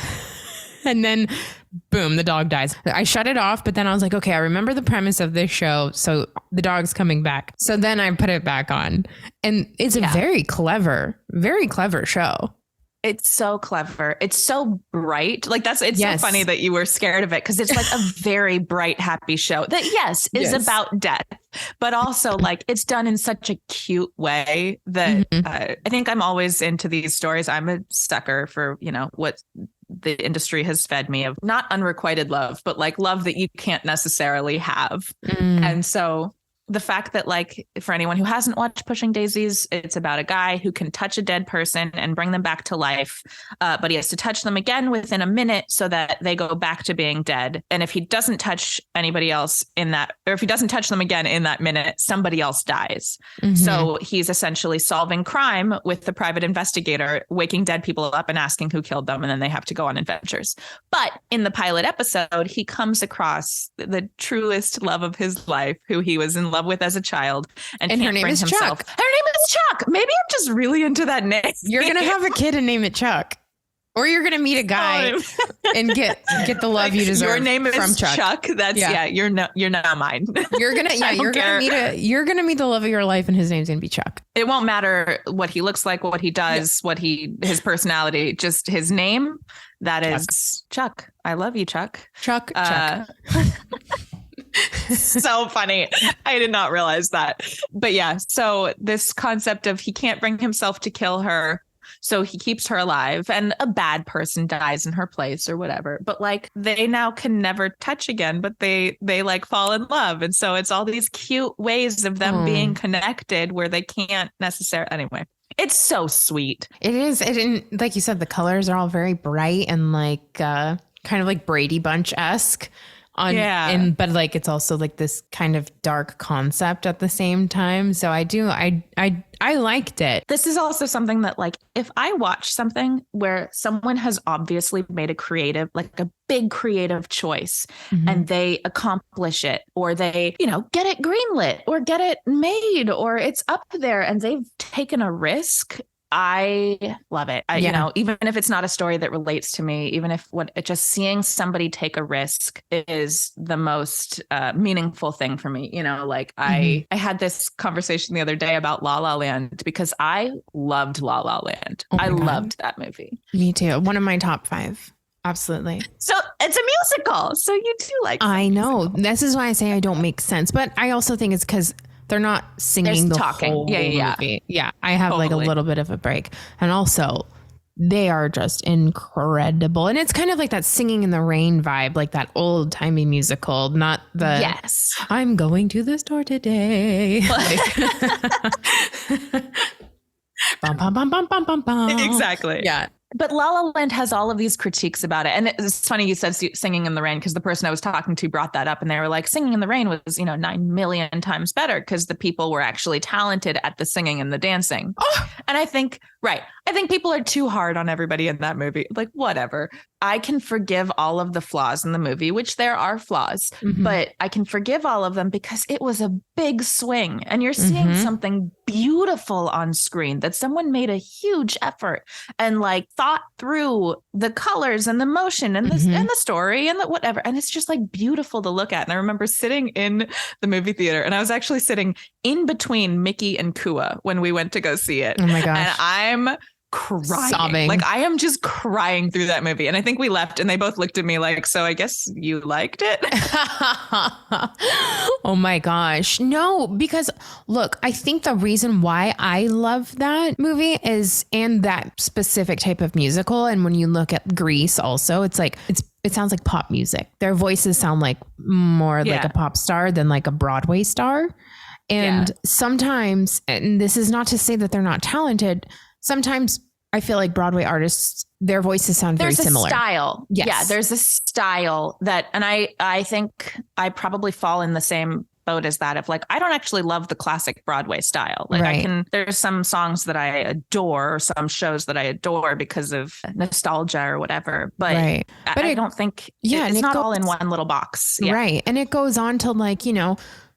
And then boom, the dog dies. I shut it off, but then I was like, okay, I remember the premise of this show, so the dog's coming back. So then I put it back on, and it's a very clever show. It's so clever. It's so bright. Like it's so funny that you were scared of it because it's like a very bright, happy show that is about death, but also like it's done in such a cute way that I think I'm always into these stories. I'm a sucker for, what the industry has fed me of not unrequited love, but like love that you can't necessarily have. And so the fact that like for anyone who hasn't watched Pushing Daisies, it's about a guy who can touch a dead person and bring them back to life. But he has to touch them again within a minute so that they go back to being dead. And if he doesn't touch anybody else or if he doesn't touch them again in that minute, somebody else dies. So he's essentially solving crime with the private investigator, waking dead people up and asking who killed them. And then they have to go on adventures. But in the pilot episode, he comes across the truest love of his life, who he was in love with as a child, and her name is Chuck. Her name is Chuck. Maybe I'm just really into that name. You're gonna have a kid and name it Chuck, or you're gonna meet a guy and get the love you deserve. Your name is from Chuck. That's you're not mine. You're gonna meet the love of your life, and his name's gonna be Chuck. It won't matter what he looks like, what he does, his personality, just his name. That is Chuck. I love you, Chuck. Chuck. So funny. I did not realize that. But yeah, so this concept of he can't bring himself to kill her, so he keeps her alive and a bad person dies in her place or whatever. But like they now can never touch again, but they like fall in love. And so it's all these cute ways of them being connected where they can't necessarily. Anyway, it's so sweet. It is. And like you said, the colors are all very bright and like kind of like Brady Bunch-esque. But like it's also like this kind of dark concept at the same time. So I liked it. This is also something that like if I watch something where someone has obviously made a big creative choice and they accomplish it, or they, get it greenlit or get it made, or it's up there and they've taken a risk. I love it. Even if it's not a story that relates to me, even if just seeing somebody take a risk is the most meaningful thing for me. I had this conversation the other day about La La Land because I loved La La Land. I loved that movie. Me too. One of my top 5. Absolutely. So it's a musical. So you do like. I know. This is why I say I don't make sense. But I also think it's because they're not singing the whole movie. Yeah. I have like a little bit of a break. And also they are just incredible. And it's kind of like that Singing in the Rain vibe, like that old timey musical, not the I'm going to the store today. Bum, bum, bum, bum, bum, bum, bum. Exactly. Yeah. But La La Land has all of these critiques about it. And it's funny you said Singing in the Rain, because the person I was talking to brought that up and they were like, Singing in the Rain was, 9 million times better because the people were actually talented at the singing and the dancing. Oh. And I think people are too hard on everybody in that movie. Like, whatever. I can forgive all of the flaws in the movie, which there are flaws, but I can forgive all of them because it was a big swing and you're seeing something beautiful on screen that someone made a huge effort and like thought through the colors and the motion and the and the story and the whatever. And it's just like beautiful to look at. And I remember sitting in the movie theater and I was actually sitting in between Mickey and Kua when we went to go see it. Oh my gosh. And I'm crying. Sobbing. Like I am just crying through that movie. And I think we left and they both looked at me like, so I guess you liked it. Oh my gosh. No, because look, I think the reason why I love that movie is, and that specific type of musical. And when you look at Grease also, it's like, it sounds like pop music. Their voices sound like more like a pop star than like a Broadway star. And sometimes, and this is not to say that they're not talented, sometimes I feel like Broadway artists, their voices sound very similar. There's a style. Yes. Yeah, there's a style that, and I think I probably fall in the same boat as that of like, I don't actually love the classic Broadway style. Like there's some songs that I adore or some shows that I adore because of nostalgia or whatever. But, but I don't think it's not all in one little box. Yeah. Right. And it goes on to like,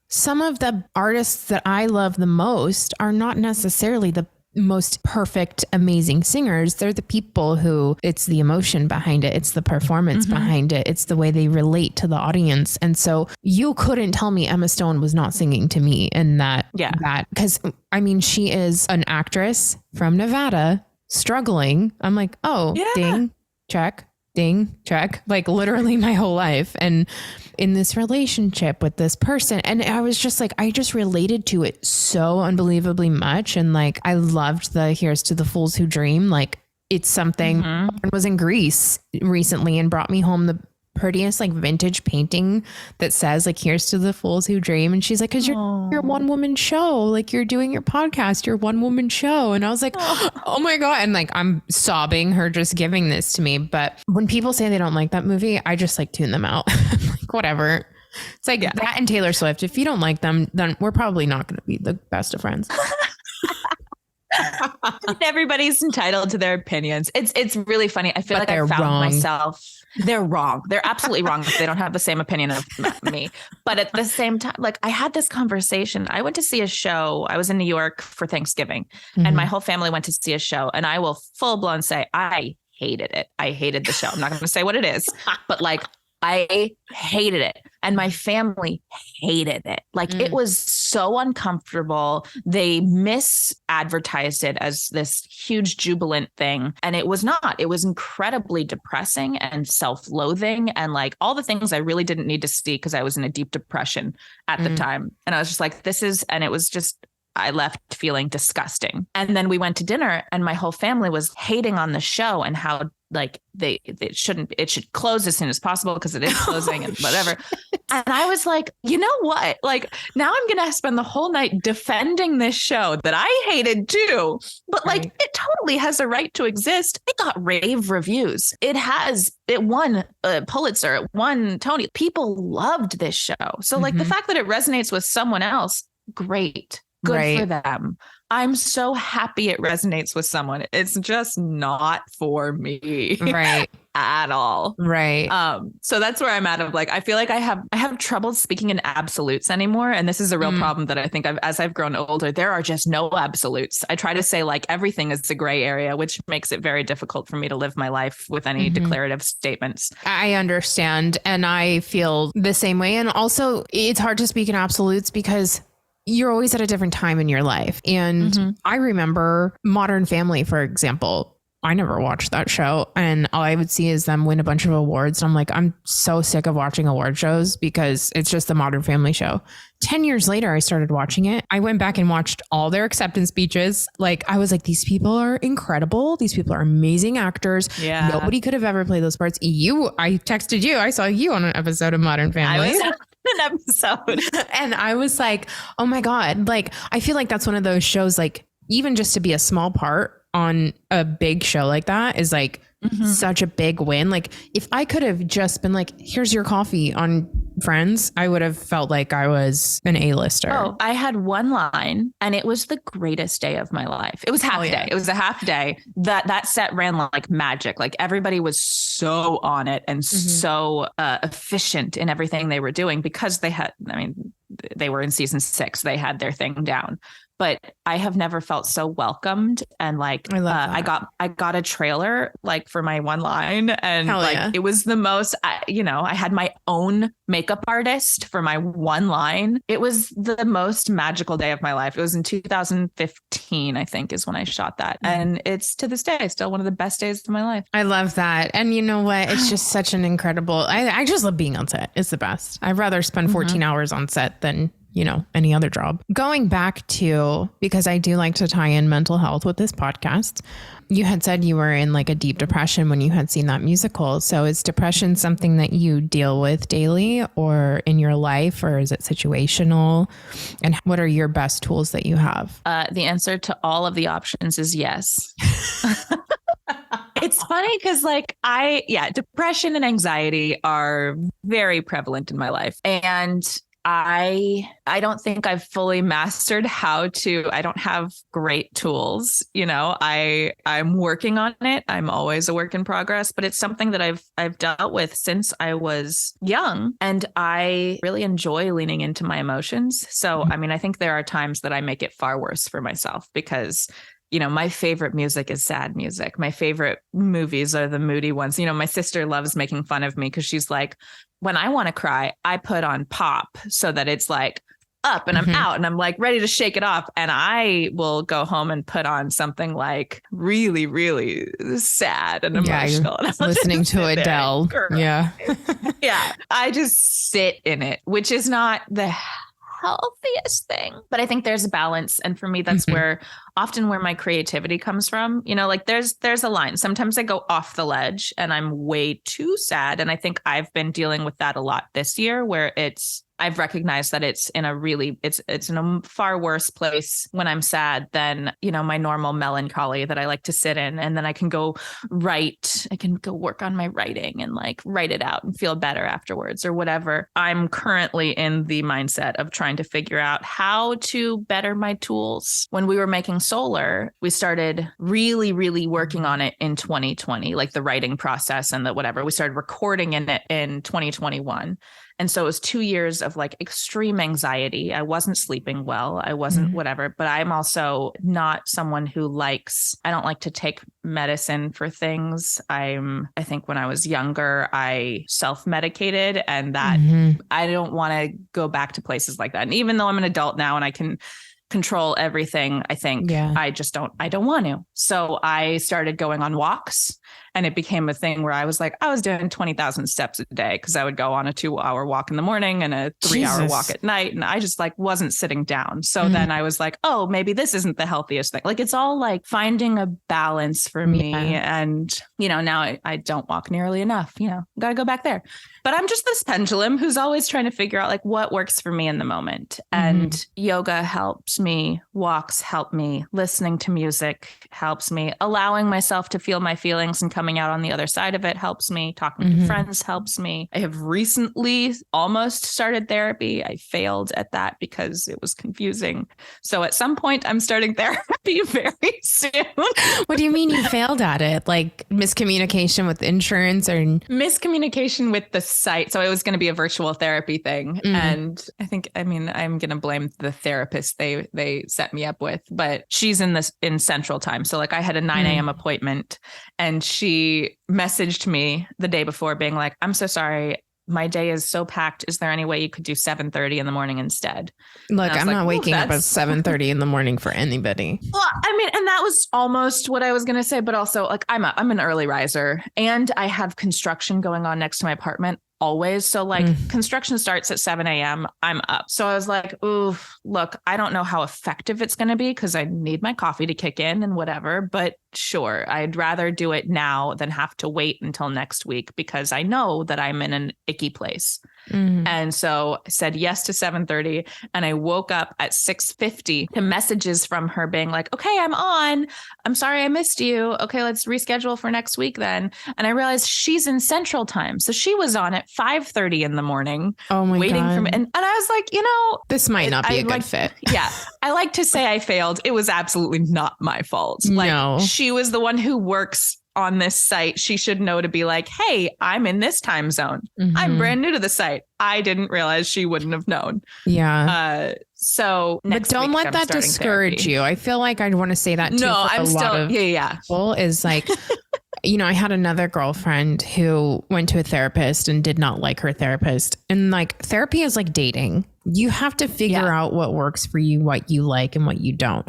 some of the artists that I love the most are not necessarily the most perfect, amazing singers. They're the people who, it's the emotion behind it. It's the performance behind it. It's the way they relate to the audience. And so you couldn't tell me Emma Stone was not singing to me in that, because I mean, she is an actress from Nevada. struggling. I'm like, oh, ding, check, ding, check, like literally my whole life. And in this relationship with this person. And I was just like, I just related to it so unbelievably much. And like, I loved the Here's to the Fools Who Dream. Like it's something. I was in Greece recently and brought me home the prettiest like vintage painting that says like Here's to the Fools Who Dream. And she's like, because you're a one woman show, like you're doing your podcast, your one woman show. And I was like, oh my God. And like I'm sobbing her just giving this to me. But when people say they don't like that movie, I just like tune them out. Like whatever. It's like that and Taylor Swift. If you don't like them, then we're probably not going to be the best of friends. Everybody's entitled to their opinions. It's really funny. I feel like I found myself. They're wrong. They're absolutely wrong if they don't have the same opinion of me. But at the same time, like I had this conversation. I went to see a show. I was in New York for Thanksgiving and my whole family went to see a show. And I will full blown say I hated it. I hated the show. I'm not going to say what it is, but like I hated it. And my family hated it. Like it was so uncomfortable. They misadvertised it as this huge jubilant thing. And it was not. It was incredibly depressing and self-loathing and like all the things I really didn't need to see because I was in a deep depression at the time. And I was just like, and it was just, I left feeling disgusting. And then we went to dinner and my whole family was hating on the show and how like it should close as soon as possible because it is closing and whatever. And I was like, you know what? Like now I'm going to spend the whole night defending this show that I hated too. But like it totally has a right to exist. It got rave reviews. It won a Pulitzer. It won Tony. People loved this show. So like the fact that it resonates with someone else, great. Good for them. I'm so happy it resonates with someone. It's just not for me. Right. At all. Right. So that's where I'm at of like, I feel like I have trouble speaking in absolutes anymore. And this is a real problem that I think as I've grown older, there are just no absolutes. I try to say like everything is a gray area, which makes it very difficult for me to live my life with any declarative statements. I understand. And I feel the same way. And also it's hard to speak in absolutes because you're always at a different time in your life. And I remember Modern Family, for example. I never watched that show. And all I would see is them win a bunch of awards. And I'm like, I'm so sick of watching award shows because it's just the Modern Family show. 10 years later, I started watching it. I went back and watched all their acceptance speeches. Like, I was like, these people are incredible. These people are amazing actors. Yeah. Nobody could have ever played those parts. I texted you. I saw you on an episode of Modern Family. An episode. And I was like, oh my God. Like, I feel like that's one of those shows, like, even just to be a small part on a big show like that is like such a big win. Like if I could have just been like, here's your coffee on Friends, I would have felt like I was an A-lister. Oh, I had one line and it was the greatest day of my life. It was half day. It was a half day. That set ran like magic. Like everybody was so on it and so efficient in everything they were doing because they were in season 6. They had their thing down. But I have never felt so welcomed. And like, I got a trailer like for my one line and it was the most, I had my own makeup artist for my one line. It was the most magical day of my life. It was in 2015, I think is when I shot that. And it's to this day, still one of the best days of my life. I love that. And you know what? It's just such an incredible, I just love being on set. It's the best. I'd rather spend 14 hours on set than any other job. Going back to, because I do like to tie in mental health with this podcast, you had said you were in like a deep depression when you had seen that musical. So is depression something that you deal with daily or in your life, or is it situational? And what are your best tools that you have? The answer to all of the options is yes. It's funny because depression and anxiety are very prevalent in my life. And I don't think I've fully mastered I don't have great tools. I'm working on it. I'm always a work in progress, but it's something that I've dealt with since I was young, and I really enjoy leaning into my emotions. So, I think there are times that I make it far worse for myself because my favorite music is sad music. My favorite movies are the moody ones. My sister loves making fun of me because she's like, when I want to cry, I put on pop so that it's like up and I'm out and I'm like ready to shake it off. And I will go home and put on something like really, really sad and emotional. And listening to Adele. Yeah. Yeah. I just sit in it, which is not the healthiest thing. But I think there's a balance. And for me, that's where my creativity comes from. You know, like there's a line. Sometimes I go off the ledge and I'm way too sad. And I think I've been dealing with that a lot this year, where I've recognized that it's in a far worse place when I'm sad than, you know, my normal melancholy that I like to sit in. And then I can go work on my writing and like write it out and feel better afterwards or whatever. I'm currently in the mindset of trying to figure out how to better my tools. When we were making Solar, we started really, really working on it in 2020, like the writing process and the whatever. We started recording in it in 2021. And so it was 2 years of like extreme anxiety. I wasn't sleeping well. I wasn't whatever, but I'm also not someone who I don't like to take medicine for things. I think when I was younger, I self-medicated, and that I don't want to go back to places like that. And even though I'm an adult now and I can control everything, I think I don't want to. So I started going on walks, and it became a thing where I was doing 20,000 steps a day, because I would go on a 2-hour walk in the morning and a 3-hour walk at night. And I just like wasn't sitting down. So then I was like, oh, maybe this isn't the healthiest thing. Like it's all like finding a balance for me. And, you know, now I don't walk nearly enough, you know, got to go back there. But I'm just this pendulum who's always trying to figure out like what works for me in the moment. And yoga helps me, walks help me, listening to music helps me, allowing myself to feel my feelings and coming out on the other side of it helps me, talking to friends helps me. I have recently almost started therapy. I failed at that because it was confusing. So at some point I'm starting therapy very soon. What do you mean you failed at it? Like miscommunication with insurance or miscommunication with the site. So it was going to be a virtual therapy thing. And I'm going to blame the therapist they set me up with, but she's in Central Time. So like I had a 9 a.m. appointment, and she messaged me the day before being like, I'm so sorry, my day is so packed. Is there any way you could do 7:30 in the morning instead? Look, I'm not waking up at 7:30 in the morning for anybody. Well, I mean, and that was almost what I was going to say, but also like I'm an early riser, and I have construction going on next to my apartment always. So like construction starts at 7 a.m. I'm up. So I was like, ooh, look, I don't know how effective it's going to be because I need my coffee to kick in and whatever, but sure, I'd rather do it now than have to wait until next week, because I know that I'm in an icky place. And so I said yes to 7:30, and I woke up at 6:50 to messages from her being like, okay, I'm on. I'm sorry I missed you. Okay, let's reschedule for next week then. And I realized she's in Central Time. So she was on at 5:30 in the morning. Oh my waiting God. for me. And I was like, you know, this might not be a good fit. Yeah. I like to say I failed. It was absolutely not my fault. Like she was the one who works on this site. She should know to be like, hey, I'm in this time zone. I'm brand new to the site. I didn't realize she wouldn't have known. Yeah. So but don't let that discourage you. I feel like I'd want to say that too. No, I'm still, people is like, you know, I had another girlfriend who went to a therapist and did not like her therapist. And like therapy is like dating. You have to figure out what works for you, what you like and what you don't.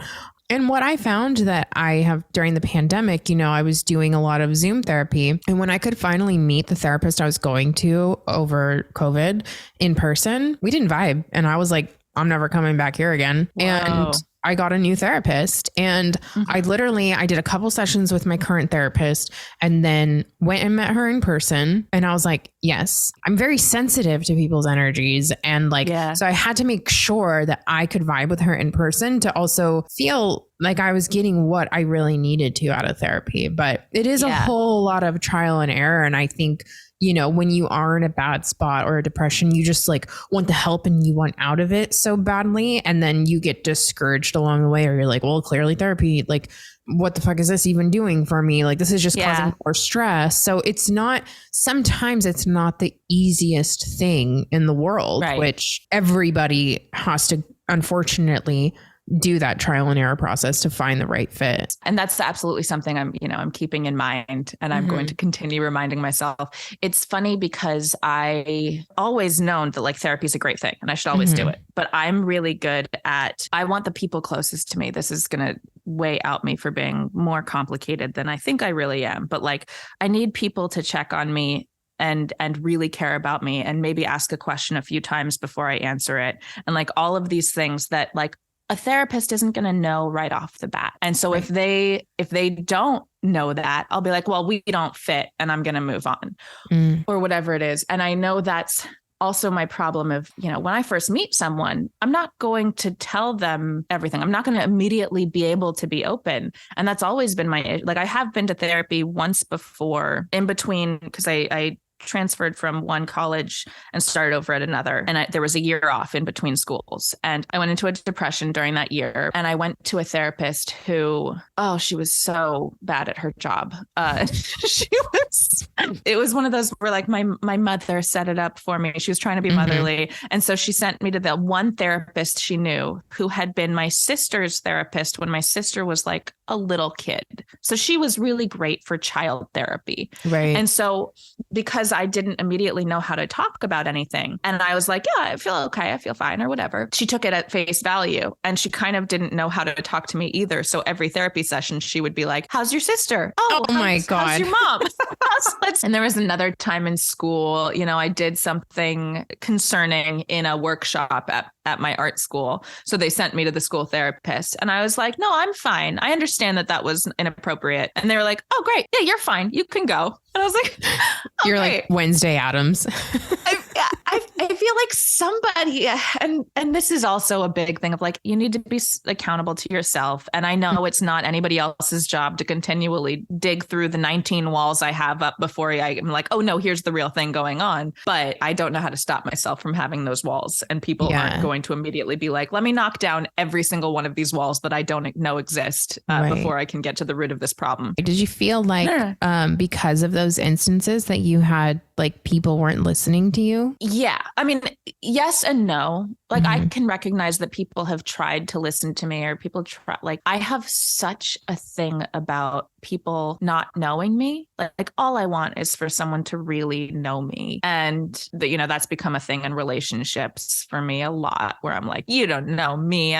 And what I found that I have during the pandemic, you know, I was doing a lot of Zoom therapy. And when I could finally meet the therapist I was going to over COVID in person, we didn't vibe. And I was like, I'm never coming back here again. Whoa. And I got a new therapist, and I did a couple sessions with my current therapist and then went and met her in person. And I was like, yes, I'm very sensitive to people's energies. And like, so I had to make sure that I could vibe with her in person to also feel like I was getting what I really needed to out of therapy. But it is a whole lot of trial and error. And I think, you know, when you are in a bad spot or a depression, you just like want the help and you want out of it so badly. And then you get discouraged along the way, or you're like, well, clearly therapy, like, what the fuck is this even doing for me? Like, this is just causing more stress. So sometimes it's not the easiest thing in the world, which everybody has to, unfortunately, do that trial and error process to find the right fit. And that's absolutely something I'm keeping in mind, and I'm going to continue reminding myself. It's funny because I always known that like therapy is a great thing and I should always do it, but I'm really good at, I want the people closest to me. This is going to way out me for being more complicated than I think I really am. But like, I need people to check on me and really care about me and maybe ask a question a few times before I answer it. And like all of these things that like a therapist isn't going to know right off the bat. And so if they don't know that, I'll be like, well, we don't fit and I'm going to move on or whatever it is. And I know that's also my problem of, when I first meet someone, I'm not going to tell them everything. I'm not going to immediately be able to be open. And that's always been like, I have been to therapy once before in between, because I transferred from one college and started over at another. And there was a year off in between schools. And I went into a depression during that year. And I went to a therapist who, she was so bad at her job. It was one of those where like my mother set it up for me. She was trying to be motherly. And so she sent me to the one therapist she knew who had been my sister's therapist when my sister was like a little kid. So she was really great for child therapy. Right. And so because I didn't immediately know how to talk about anything, and I was like, yeah, I feel okay. I feel fine or whatever. She took it at face value, and she kind of didn't know how to talk to me either. So every therapy session, she would be like, how's your sister? Oh my God. How's your mom? And there was another time in school, I did something concerning in a workshop at my art school. So they sent me to the school therapist, and I was like, no, I'm fine. I understand that was inappropriate. And they were like, oh, great. Yeah, you're fine. You can go. And I was like, oh, you're great. Like Wednesday Addams. I feel like somebody, and this is also a big thing of like, you need to be accountable to yourself. And I know it's not anybody else's job to continually dig through the 19 walls I have up before I'm like, oh no, here's the real thing going on. But I don't know how to stop myself from having those walls. And people aren't going to immediately be like, let me knock down every single one of these walls that I don't know exist before I can get to the root of this problem. Did you feel like because of those instances that you had like people weren't listening to you? Yeah. I mean, yes and no. Like I can recognize that people have tried to listen to me, or people try, like I have such a thing about people not knowing me. Like all I want is for someone to really know me. And that's become a thing in relationships for me a lot, where I'm like, you don't know me.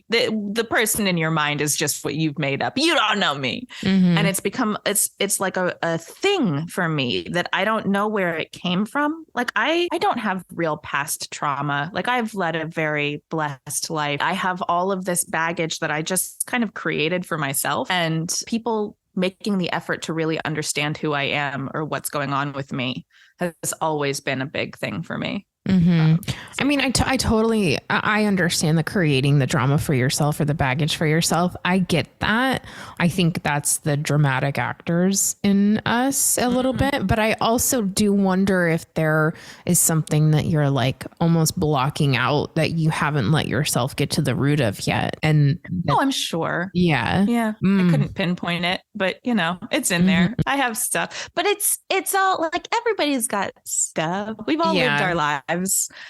The person in your mind is just what you've made up. You don't know me. And it's become, it's like a thing for me that I don't know where it came from. Like I don't have real past trauma. Like I've led a very blessed life. I have all of this baggage that I just kind of created for myself, and people making the effort to really understand who I am or what's going on with me has always been a big thing for me. I mean, I totally understand the creating the drama for yourself or the baggage for yourself. I get that. I think that's the dramatic actors in us a little bit, but I also do wonder if there is something that you're like almost blocking out that you haven't let yourself get to the root of yet. And I'm sure. Yeah. Yeah. I couldn't pinpoint it, but it's in there. I have stuff, but it's all like everybody's got stuff. We've all lived our lives.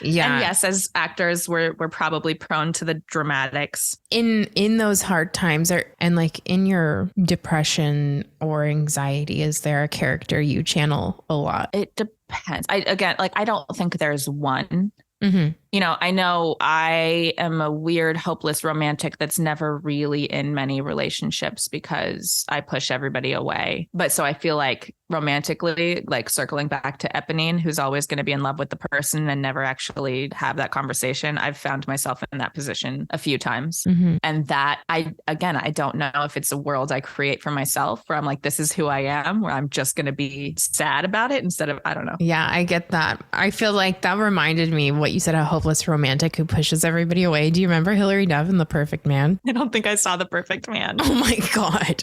Yeah. And yes, as actors, we're probably prone to the dramatics. In those hard times and like in your depression or anxiety, is there a character you channel a lot? It depends. I don't think there's one. I know I am a weird, hopeless romantic that's never really in many relationships because I push everybody away. But so I feel like romantically, like circling back to Eponine, who's always going to be in love with the person and never actually have that conversation. I've found myself in that position a few times. And that I don't know if it's a world I create for myself where I'm like, this is who I am, where I'm just going to be sad about it instead of, I don't know. Yeah, I get that. I feel like that reminded me of what you said, a hopeless romantic who pushes everybody away. Do you remember Hilary Duff in The Perfect Man? I don't think I saw The Perfect Man. Oh my God.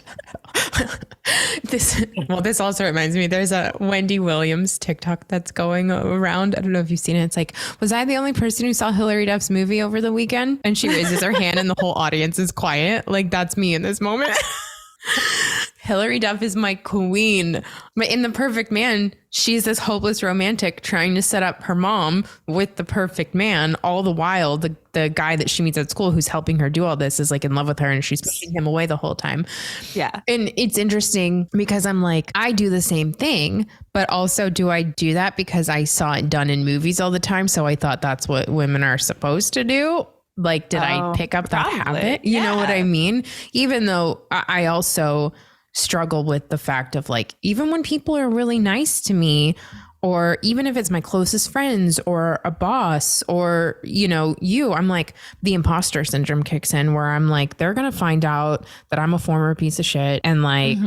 This also reminds me, there's a Wendy Williams TikTok that's going around. I don't know if you've seen it. It's like, was I the only person who saw Hilary Duff's movie over the weekend? And she raises her hand and the whole audience is quiet. Like that's me in this moment. Hilary Duff is my queen. But in The Perfect Man, she's this hopeless romantic trying to set up her mom with the perfect man. All the while, the guy that she meets at school who's helping her do all this is like in love with her, and she's pushing him away the whole time. Yeah. And it's interesting because I'm like, I do the same thing, but also do I do that because I saw it done in movies all the time? So I thought that's what women are supposed to do. Like, did I pick up that habit? You know what I mean? Even though I also struggle with the fact of like, even when people are really nice to me, or even if it's my closest friends or a boss or, you know, I'm like, the imposter syndrome kicks in where I'm like, they're going to find out that I'm a former piece of shit. And like,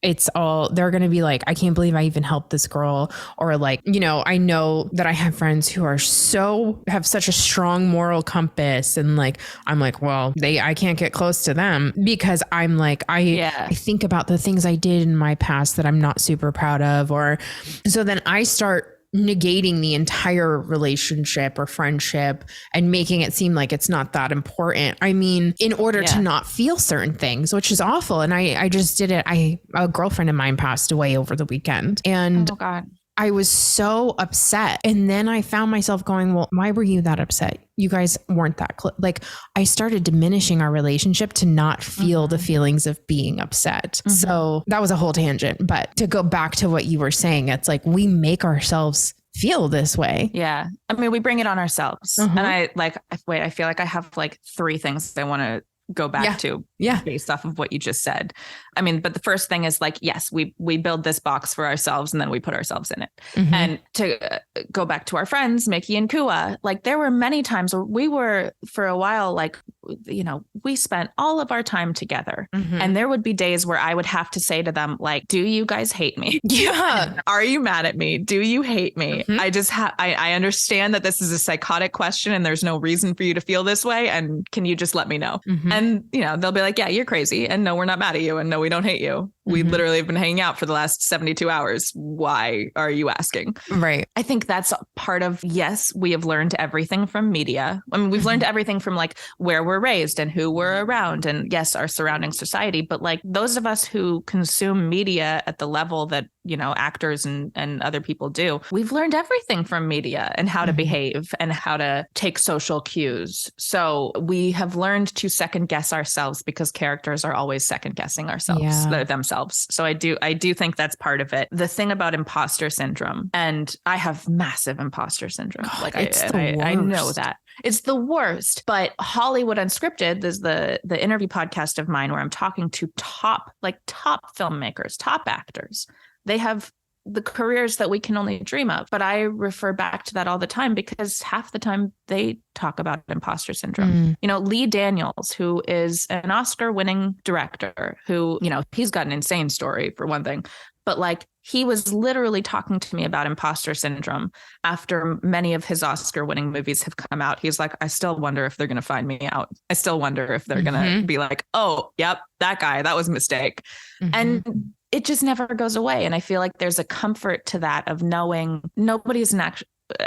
they're going to be like, I can't believe I even helped this girl. Or like, you know, I know that I have friends who have such a strong moral compass. And like, I'm like, well, I can't get close to them because I'm like, I think about the things I did in my past that I'm not super proud of. Or so then I start negating the entire relationship or friendship and making it seem like it's not that important. I mean, in order to not feel certain things, which is awful. And I just did it. A girlfriend of mine passed away over the weekend, and oh God. I was so upset. And then I found myself going, well, why were you that upset? You guys weren't that close. Like, I started diminishing our relationship to not feel the feelings of being upset. So that was a whole tangent. But to go back to what you were saying, it's like we make ourselves feel this way. Yeah. I mean, we bring it on ourselves. And I feel like I have like 3 things I want to go back to based off of what you just said. I mean, but the first thing is like, yes, we build this box for ourselves and then we put ourselves in it. And to go back to our friends, Mickey and Kua, like there were many times where we were for a while, like, you know, we spent all of our time together and there would be days where I would have to say to them, like, do you guys hate me? Yeah. Are you mad at me? Do you hate me? I just I understand that this is a psychotic question and there's no reason for you to feel this way. And can you just let me know? And, you know, they'll be like, yeah, you're crazy. And no, we're not mad at you. And no, we don't hate you. We literally have been hanging out for the last 72 hours. Why are you asking? Right. I think that's part of, yes, we have learned everything from media. I mean, we've learned everything from like where we're raised and who we're around and yes, our surrounding society. But like those of us who consume media at the level that, you know, actors and other people do, we've learned everything from media and how to behave and how to take social cues. So we have learned to second guess ourselves because characters are always second guessing themselves. So I do think that's part of it. The thing about imposter syndrome, and I have massive imposter syndrome. God, like I know that. It's the worst. But Hollywood Unscripted is the interview podcast of mine where I'm talking to top filmmakers, top actors. They have the careers that we can only dream of. But I refer back to that all the time because half the time they talk about imposter syndrome. You know, Lee Daniels, who is an Oscar-winning director who, you know, he's got an insane story for one thing. But like he was literally talking to me about imposter syndrome after many of his Oscar-winning movies have come out. He's like, I still wonder if they're going to find me out. I still wonder if they're going to be like, oh, yep, that guy, that was a mistake. And it just never goes away. And I feel like there's a comfort to that of knowing nobody's an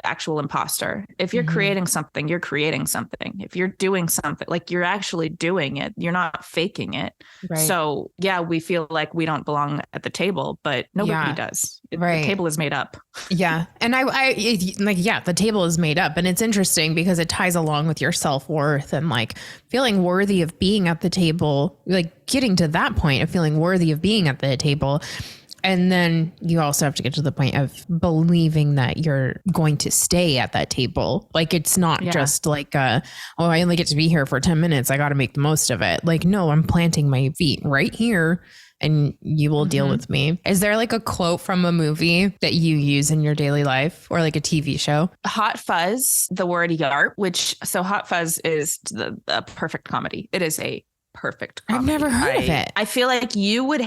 actual imposter. If you're creating something, you're creating something. If you're doing something, like you're actually doing it, you're not faking it. Right. So yeah, we feel like we don't belong at the table, but nobody does. The table is made up. Yeah. And the table is made up. And it's interesting because it ties along with your self-worth and like feeling worthy of being at the table, like getting to that point of feeling worthy of being at the table. And then you also have to get to the point of believing that you're going to stay at that table. Like, it's not just like, I only get to be here for 10 minutes. I got to make the most of it. Like, no, I'm planting my feet right here and you will deal with me. Is there like a quote from a movie that you use in your daily life or like a TV show? Hot Fuzz, the word yarp, so Hot Fuzz is the perfect comedy. It is a perfect comedy. I've never heard of it. I feel like you would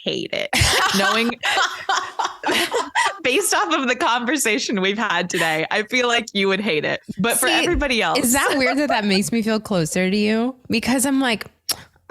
hate it, knowing based off of the conversation we've had today. I feel like you would hate it, but for everybody else, is that weird that makes me feel closer to you? Because I'm like,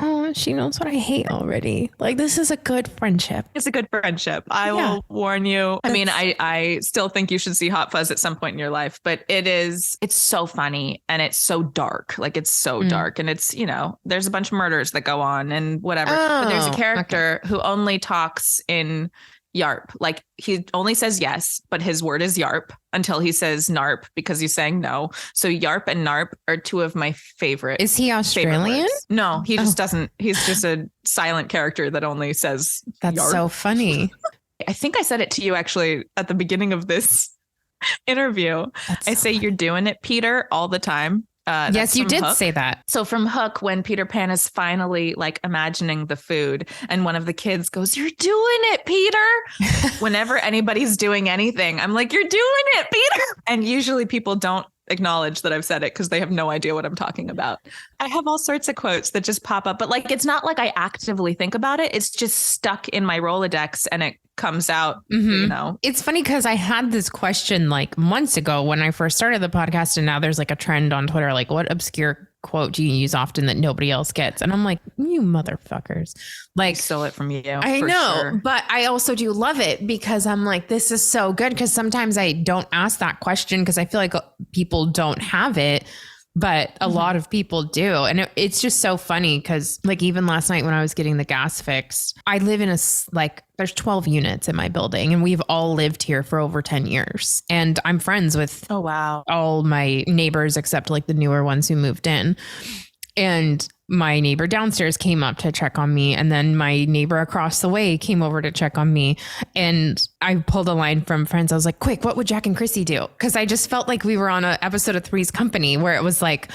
oh, she knows what I hate already. Like, this is a good friendship. It's a good friendship. I will warn you. I mean, I still think you should see Hot Fuzz at some point in your life, but it's so funny and it's so dark. Like, it's so dark, and it's, you know, there's a bunch of murders that go on and whatever. But there's a character who only talks in yarp. Like, he only says yes, but his word is yarp until he says narp because he's saying no. So yarp and narp are two of my favorite. Is he Australian? No, he just doesn't. He's just a silent character that only says That's yarp. So funny. I think I said it to you actually at the beginning of this interview. I say, you're doing it, Peter, all the time. Yes, you did say that. So from Hook, when Peter Pan is finally like imagining the food and one of the kids goes, "You're doing it, Peter." Whenever anybody's doing anything, I'm like, "You're doing it, Peter." And usually people don't acknowledge that I've said it because they have no idea what I'm talking about. I have all sorts of quotes that just pop up, but like, it's not like I actively think about it. It's just stuck in my Rolodex and it comes out, you know. It's funny because I had this question like months ago when I first started the podcast, and now there's like a trend on Twitter, like, what obscure quote do you use often that nobody else gets? And I'm like, you motherfuckers. Like, I stole it from you. I know, but I also do love it because I'm like, this is so good. Because sometimes I don't ask that question because I feel like people don't have it, but a lot of people do. And it's just so funny because like even last night when I was getting the gas fixed, I live in there's 12 units in my building and we've all lived here for over 10 years. And I'm friends with all my neighbors except like the newer ones who moved in. And my neighbor downstairs came up to check on me. And then my neighbor across the way came over to check on me. And I pulled a line from Friends. I was like, quick, what would Jack and Chrissy do? Because I just felt like we were on an episode of Three's Company where it was like,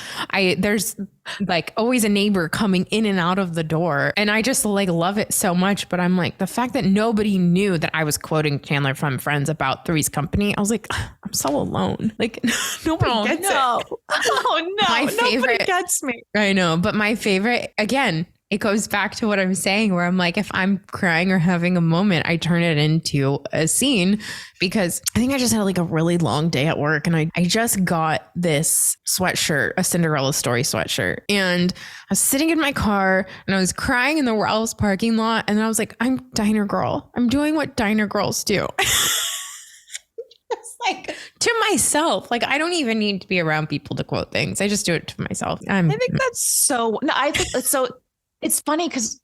there's like always a neighbor coming in and out of the door. And I just like love it so much. But I'm like, the fact that nobody knew that I was quoting Chandler from Friends about Three's Company, I was like, I'm so alone. Like nobody gets it. Oh no, nobody gets me. I know. But my favorite, again, it goes back to what I'm saying where I'm like, if I'm crying or having a moment, I turn it into a scene because I think I just had like a really long day at work and I just got this sweatshirt, a Cinderella story sweatshirt. And I was sitting in my car and I was crying in the Wells parking lot. And I was like, I'm Diner Girl. I'm doing what Diner Girls do. It's like to myself, like I don't even need to be around people to quote things. I just do it to myself. I think that's so, no, I think so. It's funny because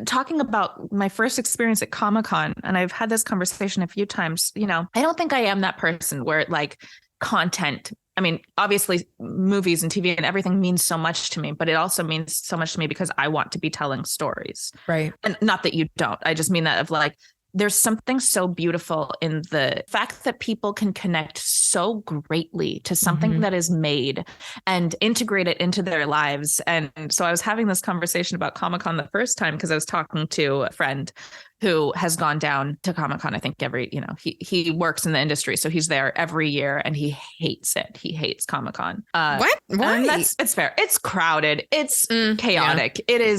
talking about my first experience at Comic-Con, and I've had this conversation a few times, you know, I don't think I am that person where like content, I mean, obviously movies and TV and everything means so much to me, but it also means so much to me because I want to be telling stories. Right. And not that you don't, I just mean that of like, there's something so beautiful in the fact that people can connect so greatly to something that is made and integrate it into their lives. And so I was having this conversation about Comic-Con the first time because I was talking to a friend who has gone down to Comic-Con, I think he works in the industry. So he's there every year and he hates it. He hates Comic-Con. What? Why? It's fair. It's crowded. It's chaotic. Yeah.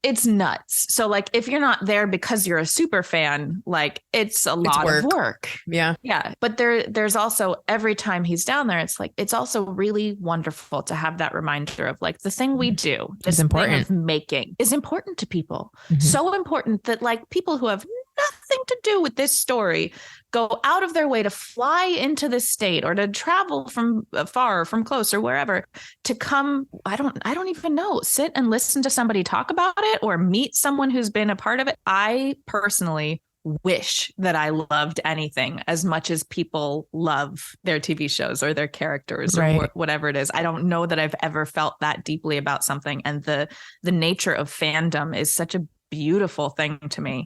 It's nuts. So like, if you're not there because you're a super fan, like it's a lot of work. Yeah. Yeah. But there's also every time he's down there, it's like, it's also really wonderful to have that reminder of like the thing we do, this thing of making is important to people. So important that like people who have nothing to do with this story go out of their way to fly into this state or to travel from far or from close or wherever to come. I don't even know, sit and listen to somebody talk about it or meet someone who's been a part of it. I personally wish that I loved anything as much as people love their TV shows or their characters or whatever it is. I don't know that I've ever felt that deeply about something. And the nature of fandom is such a beautiful thing to me.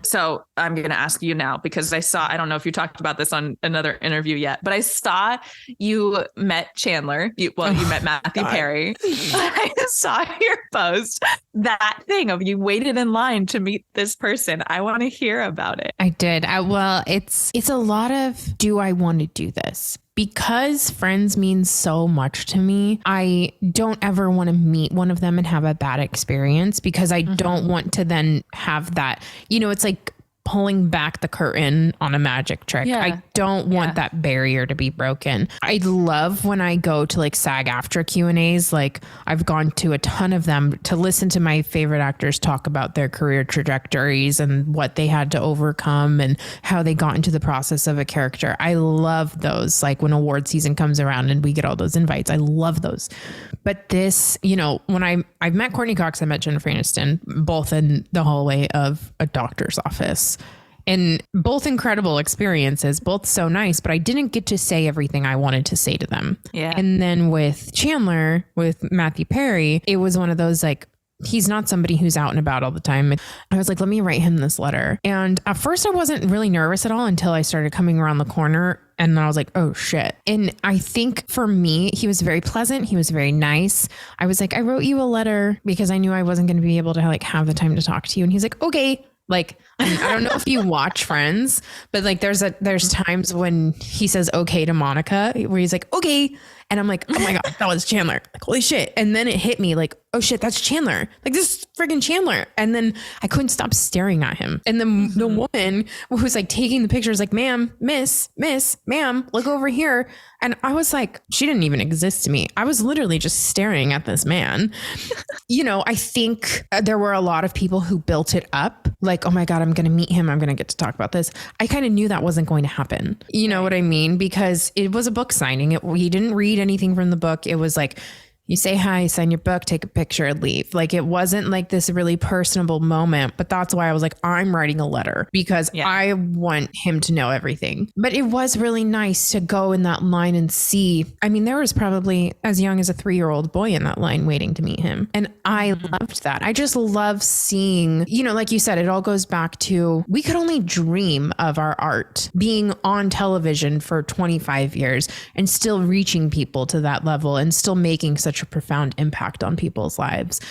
So I'm going to ask you now because I don't know if you talked about this on another interview yet, but I saw you met Chandler. You met Matthew Perry. I saw your post, that thing of you waited in line to meet this person. I want to hear about it. I did. Well, it's a lot of, do I want to do this? Because Friends means so much to me, I don't ever want to meet one of them and have a bad experience because I don't want to then have that, it's like pulling back the curtain on a magic trick. Yeah. I don't want that barrier to be broken. I love when I go to like SAG-AFTRA Q&As. Like I've gone to a ton of them to listen to my favorite actors talk about their career trajectories and what they had to overcome and how they got into the process of a character. I love those. Like when award season comes around and we get all those invites, I love those. But this, you know, when I've met Courtney Cox, I met Jennifer Aniston, both in the hallway of a doctor's office. And both incredible experiences, both so nice, but I didn't get to say everything I wanted to say to them. Yeah. And then with Chandler, with Matthew Perry, it was one of those like, he's not somebody who's out and about all the time. I was like, let me write him this letter. And at first I wasn't really nervous at all until I started coming around the corner. And then I was like, oh shit. And I think for me, he was very pleasant. He was very nice. I was like, I wrote you a letter because I knew I wasn't going to be able to like have the time to talk to you. And he's like, okay. Like, I don't know if you watch Friends, but like there's times when he says okay to Monica where he's like, okay. And I'm like, oh my God, that was Chandler. Like, holy shit. And then it hit me like, oh shit, that's Chandler. Like this is friggin' Chandler. And then I couldn't stop staring at him. And the woman who's like taking the pictures like, ma'am, miss, ma'am, look over here. And I was like, she didn't even exist to me. I was literally just staring at this man. You know, I think there were a lot of people who built it up like, oh my God, I'm going to meet him. I'm going to get to talk about this. I kind of knew that wasn't going to happen. You know what I mean? Because it was a book signing. He didn't read anything from the book. It was like, you say hi, sign your book, take a picture, and leave. Like it wasn't like this really personable moment, but that's why I was like, I'm writing a letter because I want him to know everything. But it was really nice to go in that line and see. I mean, there was probably as young as a 3-year-old boy in that line waiting to meet him. And I loved that. I just love seeing, you know, like you said, it all goes back to, we could only dream of our art being on television for 25 years and still reaching people to that level and still making such a profound impact on people's lives.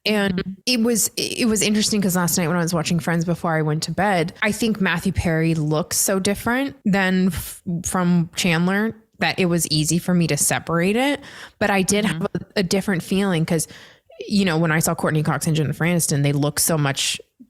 And it was interesting because last night when I was watching Friends before I went to bed, I think Matthew Perry looks so different than from Chandler that it was easy for me to separate it. But I did have a different feeling because, you know, when I saw Courtney Cox and Jennifer Aniston,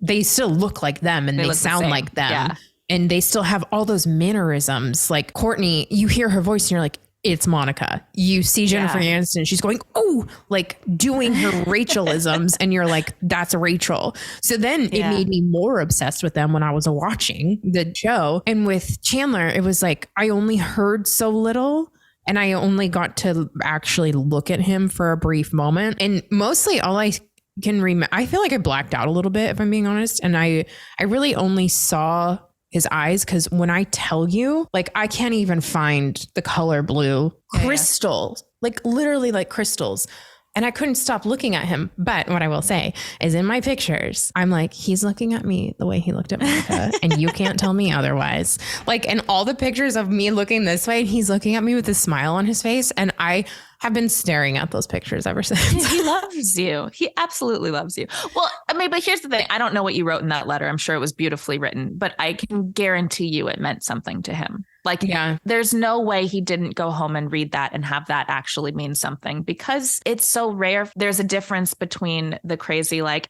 they still look like them and they sound like them. Yeah. And they still have all those mannerisms. Like Courtney, you hear her voice and you're like, it's Monica. You see Jennifer Aniston, she's going, oh, like doing her Rachelisms. And you're like, that's Rachel. So then it made me more obsessed with them when I was watching the show. And with Chandler, it was like, I only heard so little and I only got to actually look at him for a brief moment. And mostly all I can remember, I feel like I blacked out a little bit, if I'm being honest. And I really only saw his eyes, because when I tell you, like, I can't even find the color blue crystals, like literally like crystals. And I couldn't stop looking at him. But what I will say is in my pictures, I'm like, he's looking at me the way he looked at Monica and you can't tell me otherwise. Like in all the pictures of me looking this way, he's looking at me with a smile on his face. And I have been staring at those pictures ever since. He loves you. He absolutely loves you. Well, I mean, but here's the thing. I don't know what you wrote in that letter. I'm sure it was beautifully written, but I can guarantee you it meant something to him. Like, there's no way he didn't go home and read that and have that actually mean something, because it's so rare. There's a difference between the crazy, like,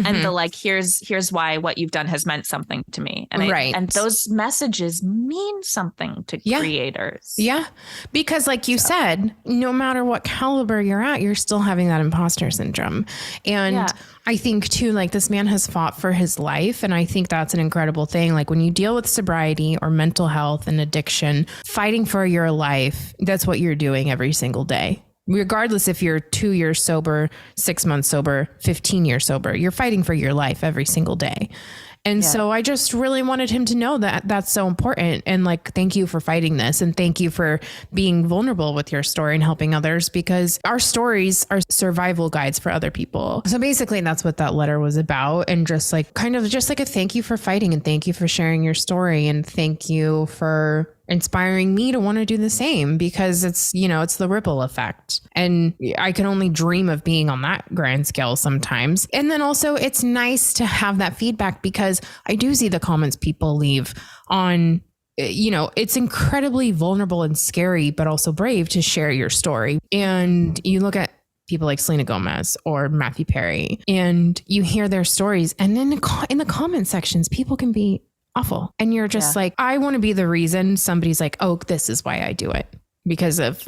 and the like, here's why what you've done has meant something to me. And and those messages mean something to creators. Yeah. Because like you said, no matter what caliber you're at, you're still having that imposter syndrome. And I think too, like this man has fought for his life. And I think that's an incredible thing. Like when you deal with sobriety or mental health and addiction, fighting for your life, that's what you're doing every single day. Regardless if you're 2 years sober, 6 months sober, 15 years sober, you're fighting for your life every single day. And so I just really wanted him to know that that's so important. And like, thank you for fighting this. And thank you for being vulnerable with your story and helping others, because our stories are survival guides for other people. So basically that's what that letter was about. And just like, kind of just like a thank you for fighting, and thank you for sharing your story, and thank you for inspiring me to want to do the same, because it's, you know, it's the ripple effect. And I can only dream of being on that grand scale sometimes. And then also it's nice to have that feedback, because I do see the comments people leave on, you know, it's incredibly vulnerable and scary, but also brave to share your story. And you look at people like Selena Gomez or Matthew Perry, and you hear their stories, and then in the comment sections, people can be awful. And you're just like, I want to be the reason somebody's like, oh, this is why I do it. Because of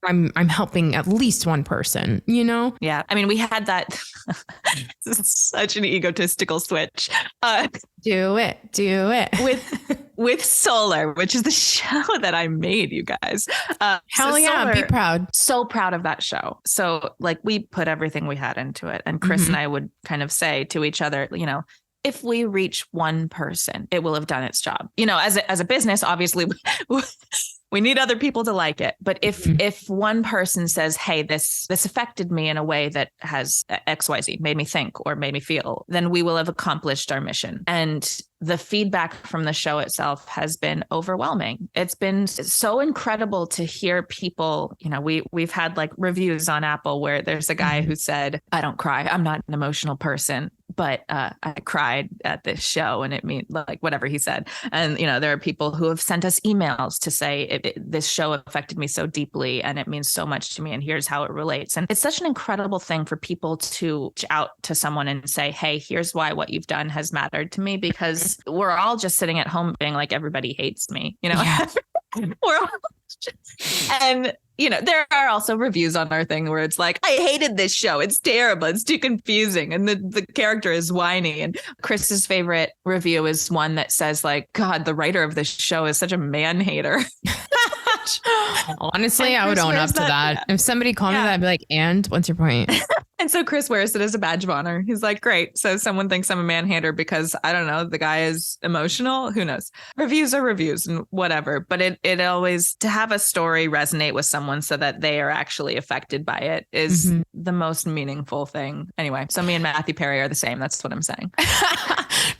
I'm helping at least one person, you know? Yeah. I mean, we had that. This is such an egotistical switch. Do it with Solar, which is the show that I made, you guys. Hell yeah, Solar, be proud. So proud of that show. So like we put everything we had into it. And Chris and I would kind of say to each other, you know, if we reach one person, it will have done its job. You know, as a business, obviously, we need other people to like it. But if one person says, hey, this affected me in a way that has XYZ, made me think or made me feel, then we will have accomplished our mission. And the feedback from the show itself has been overwhelming. It's been so incredible to hear people, you know, we've had like reviews on Apple where there's a guy who said, I don't cry. I'm not an emotional person, but I cried at this show, and it means like whatever he said. And, you know, there are people who have sent us emails to say this show affected me so deeply and it means so much to me. And here's how it relates. And it's such an incredible thing for people to reach out to someone and say, hey, here's why what you've done has mattered to me, because we're all just sitting at home being like, everybody hates me, you know. Yeah. We're all and you know, there are also reviews on our thing where it's like, I hated this show. It's terrible. It's too confusing. And the character is whiny. And Chris's favorite review is one that says like, God, the writer of this show is such a man hater. Honestly, I would own up to that. If somebody commented that, I'd be like, and what's your point? And so Chris wears it as a badge of honor. He's like, great. So someone thinks I'm a man hater because, I don't know, the guy is emotional. Who knows? Reviews are reviews and whatever. But it always, to have a story resonate with someone so that they are actually affected by it is the most meaningful thing. Anyway, so me and Matthew Perry are the same. That's what I'm saying.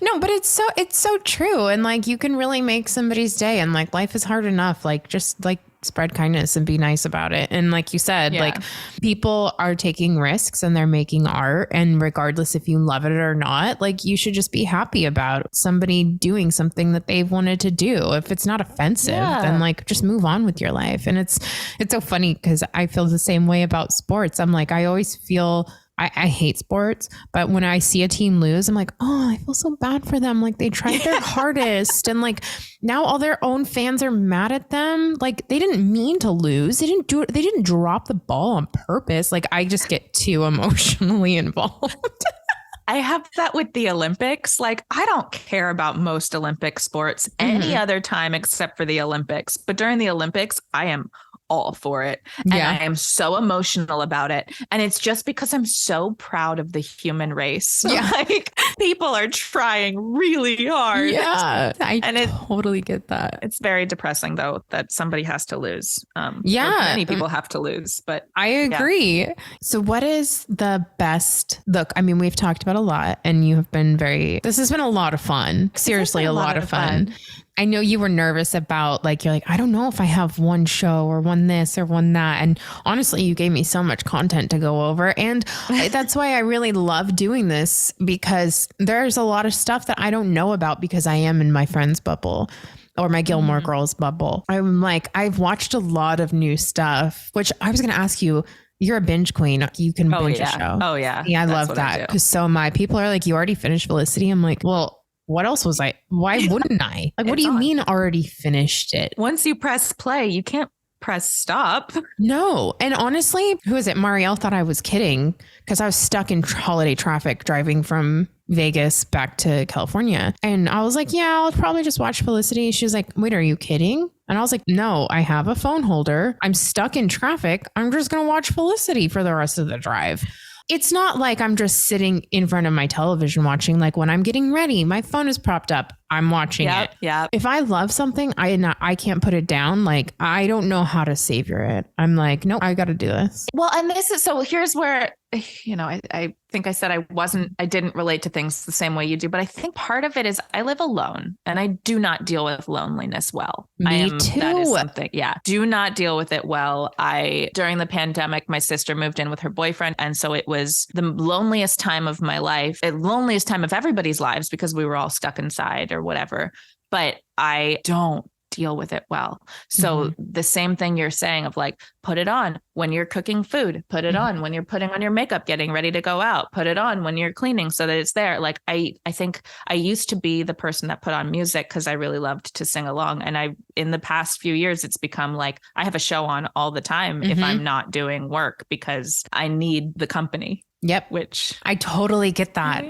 No, but it's so true. And like, you can really make somebody's day, and like, life is hard enough. Like, just like, spread kindness and be nice about it. And like you said, like, people are taking risks and they're making art, and regardless if you love it or not, like, you should just be happy about somebody doing something that they've wanted to do. If it's not offensive, then like, just move on with your life. And it's so funny because I feel the same way about sports. I'm like, I always feel I hate sports, but when I see a team lose, I'm like, oh, I feel so bad for them. Like, they tried their hardest, and like, now all their own fans are mad at them. Like, they didn't mean to lose. They didn't do it. They didn't drop the ball on purpose. Like, I just get too emotionally involved. I have that with the Olympics. Like, I don't care about most Olympic sports any other time except for the Olympics. But during the Olympics, I am all for it. And I am so emotional about it. And it's just because I'm so proud of the human race. Yeah. Like, people are trying really hard. Yeah. I totally get that. It's very depressing though, that somebody has to lose. Many people have to lose, but I agree. Yeah. So what is the best look? I mean, we've talked about a lot, and you have been this has been a lot of fun. Seriously, a lot of fun. I know you were nervous about, like, you're like, I don't know if I have one show or one this or one that. And honestly, you gave me so much content to go over. And that's why I really love doing this, because there's a lot of stuff that I don't know about because I am in my friends bubble or my Gilmore Girls bubble. I'm like, I've watched a lot of new stuff, which I was going to ask you. You're a binge queen. You can binge a show. Oh, yeah. Yeah, I love that. Because so my people are like, you already finished Felicity. I'm like, well, what else was why wouldn't I? Like, what do you mean already finished it? Once you press play, you can't press stop. No. And honestly, who is it? Marielle thought I was kidding because I was stuck in holiday traffic driving from Vegas back to California. And I was like, yeah, I'll probably just watch Felicity. She was like, wait, are you kidding? And I was like, no, I have a phone holder. I'm stuck in traffic. I'm just going to watch Felicity for the rest of the drive. It's not like I'm just sitting in front of my television watching. Like, when I'm getting ready, my phone is propped up. I'm watching it. Yeah. If I love something, I can't put it down. Like, I don't know how to savor it. I'm like, nope, I got to do this. Well, and here's where, you know, I think I said I didn't relate to things the same way you do, but I think part of it is I live alone and I do not deal with loneliness well. Me too. That is something. Yeah. Do not deal with it well. During the pandemic, my sister moved in with her boyfriend. And so it was the loneliest time of my life, the loneliest time of everybody's lives, because we were all stuck inside or whatever. But I don't deal with it well. So the same thing you're saying of like, put it on when you're cooking food, put it on when you're putting on your makeup, getting ready to go out, put it on when you're cleaning so that it's there. Like I think I used to be the person that put on music because I really loved to sing along. And in the past few years, it's become like I have a show on all the time if I'm not doing work because I need the company. Yep. Which I totally get that.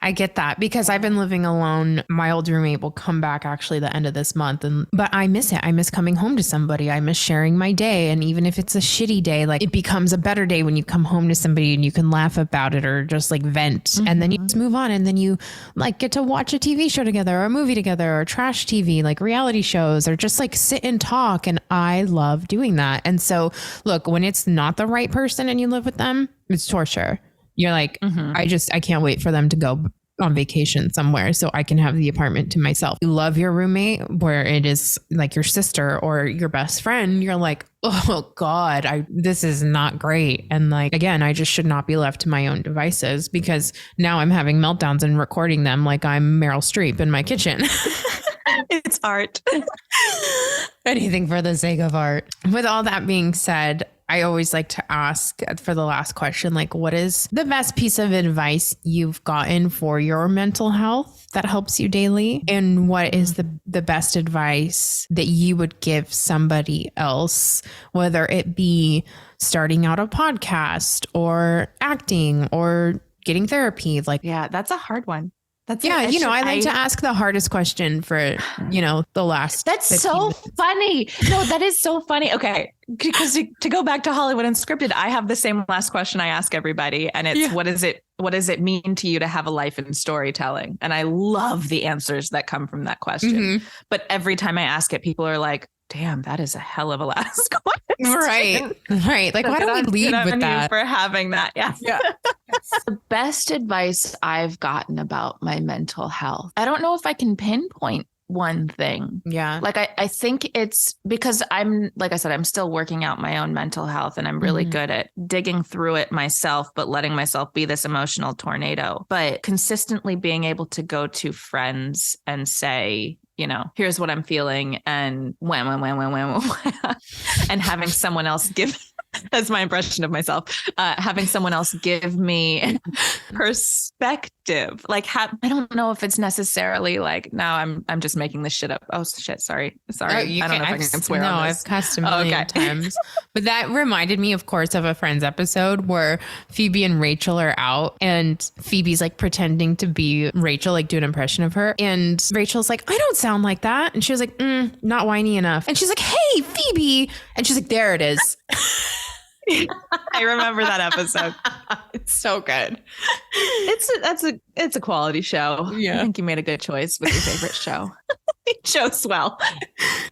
I get that because I've been living alone. My old roommate will come back actually the end of this month. But I miss it. I miss coming home to somebody. I miss sharing my day. And even if it's a shitty day, like it becomes a better day when you come home to somebody and you can laugh about it or just like vent and then you just move on. And then you like get to watch a TV show together or a movie together or trash TV, like reality shows or just like sit and talk. And I love doing that. And so look, when it's not the right person and you live with them, it's torture. You're like, I can't wait for them to go on vacation somewhere so I can have the apartment to myself. You love your roommate where it is like your sister or your best friend. You're like, oh God, this is not great. And like, again, I just should not be left to my own devices because now I'm having meltdowns and recording them like I'm Meryl Streep in my kitchen. It's art. Anything for the sake of art. With all that being said, I always like to ask for the last question, like, what is the best piece of advice you've gotten for your mental health that helps you daily? And what is the best advice that you would give somebody else, whether it be starting out a podcast or acting or getting therapy? Like, yeah, that's a hard one. I like to ask the hardest question for, the last. That's so funny. No, that is so funny. Okay. Because to go back to Hollywood Unscripted, I have the same last question I ask everybody. And it's, what does it mean to you to have a life in storytelling? And I love the answers that come from that question. But every time I ask it, people are like, damn, that is a hell of a last question. Right. Like, why don't we lead with that? For having that. Yeah. The best advice I've gotten about my mental health. I don't know if I can pinpoint one thing. Yeah. Like, I think it's because like I said, I'm still working out my own mental health and I'm really good at digging through it myself, but letting myself be this emotional tornado. But consistently being able to go to friends and say, here's what I'm feeling. And when, and having someone else give, that's my impression of myself, having someone else give me perspective. Like, I don't know if it's necessarily like, no, I'm just making this shit up. Oh shit. Sorry. I don't know if I can swear on this. I've cussed a million times. But that reminded me, of course, of a Friends episode where Phoebe and Rachel are out and Phoebe's like pretending to be Rachel, like do an impression of her. And Rachel's like, I don't sound like that. And she was like, not whiny enough. And she's like, hey, Phoebe. And she's like, there it is. I remember that episode. It's so good. It's a quality show. Yeah. I think you made a good choice with your favorite show. It shows well.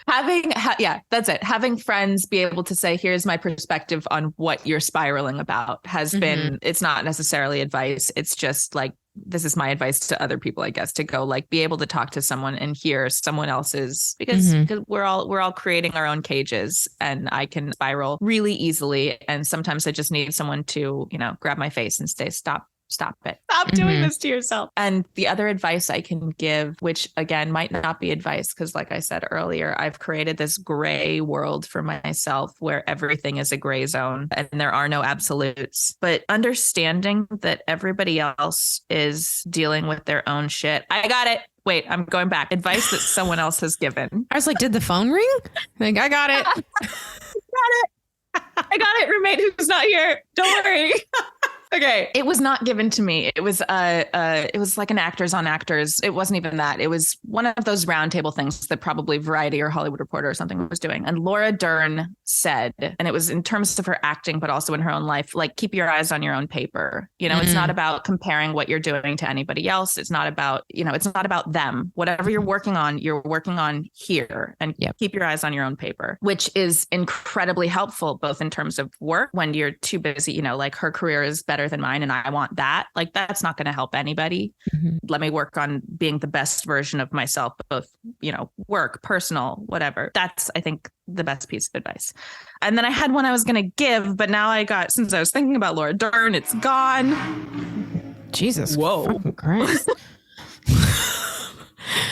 That's it. Having friends be able to say, here's my perspective on what you're spiraling about has been, it's not necessarily advice. It's just like, this is my advice to other people, I guess, to go like be able to talk to someone and hear someone else's, because we're all creating our own cages and I can spiral really easily. And sometimes I just need someone to, grab my face and say, stop it. Stop doing this to yourself. And the other advice I can give, which again, might not be advice, because like I said earlier, I've created this gray world for myself where everything is a gray zone and there are no absolutes, but understanding that everybody else is dealing with their own shit. I got it. Wait, I'm going back. Advice that someone else has given. I was like, did the phone ring? Like, I got it. I got it, roommate who's not here. Don't worry. Okay. It was not given to me. It was like an Actors on Actors. It wasn't even that. It was one of those roundtable things that probably Variety or Hollywood Reporter or something was doing. And Laura Dern said, and it was in terms of her acting, but also in her own life, like, keep your eyes on your own paper. It's not about comparing what you're doing to anybody else. It's not about, it's not about them. Whatever you're working on here, and keep your eyes on your own paper, which is incredibly helpful, both in terms of work when you're too busy, like her career is better than mine and I want that. Like, that's not going to help anybody. Let me work on being the best version of myself, both, work, personal, whatever. That's, I think, the best piece of advice. And then I had one I was going to give, but now since I was thinking about Laura Dern, it's gone. Jesus. Whoa. Fucking Christ.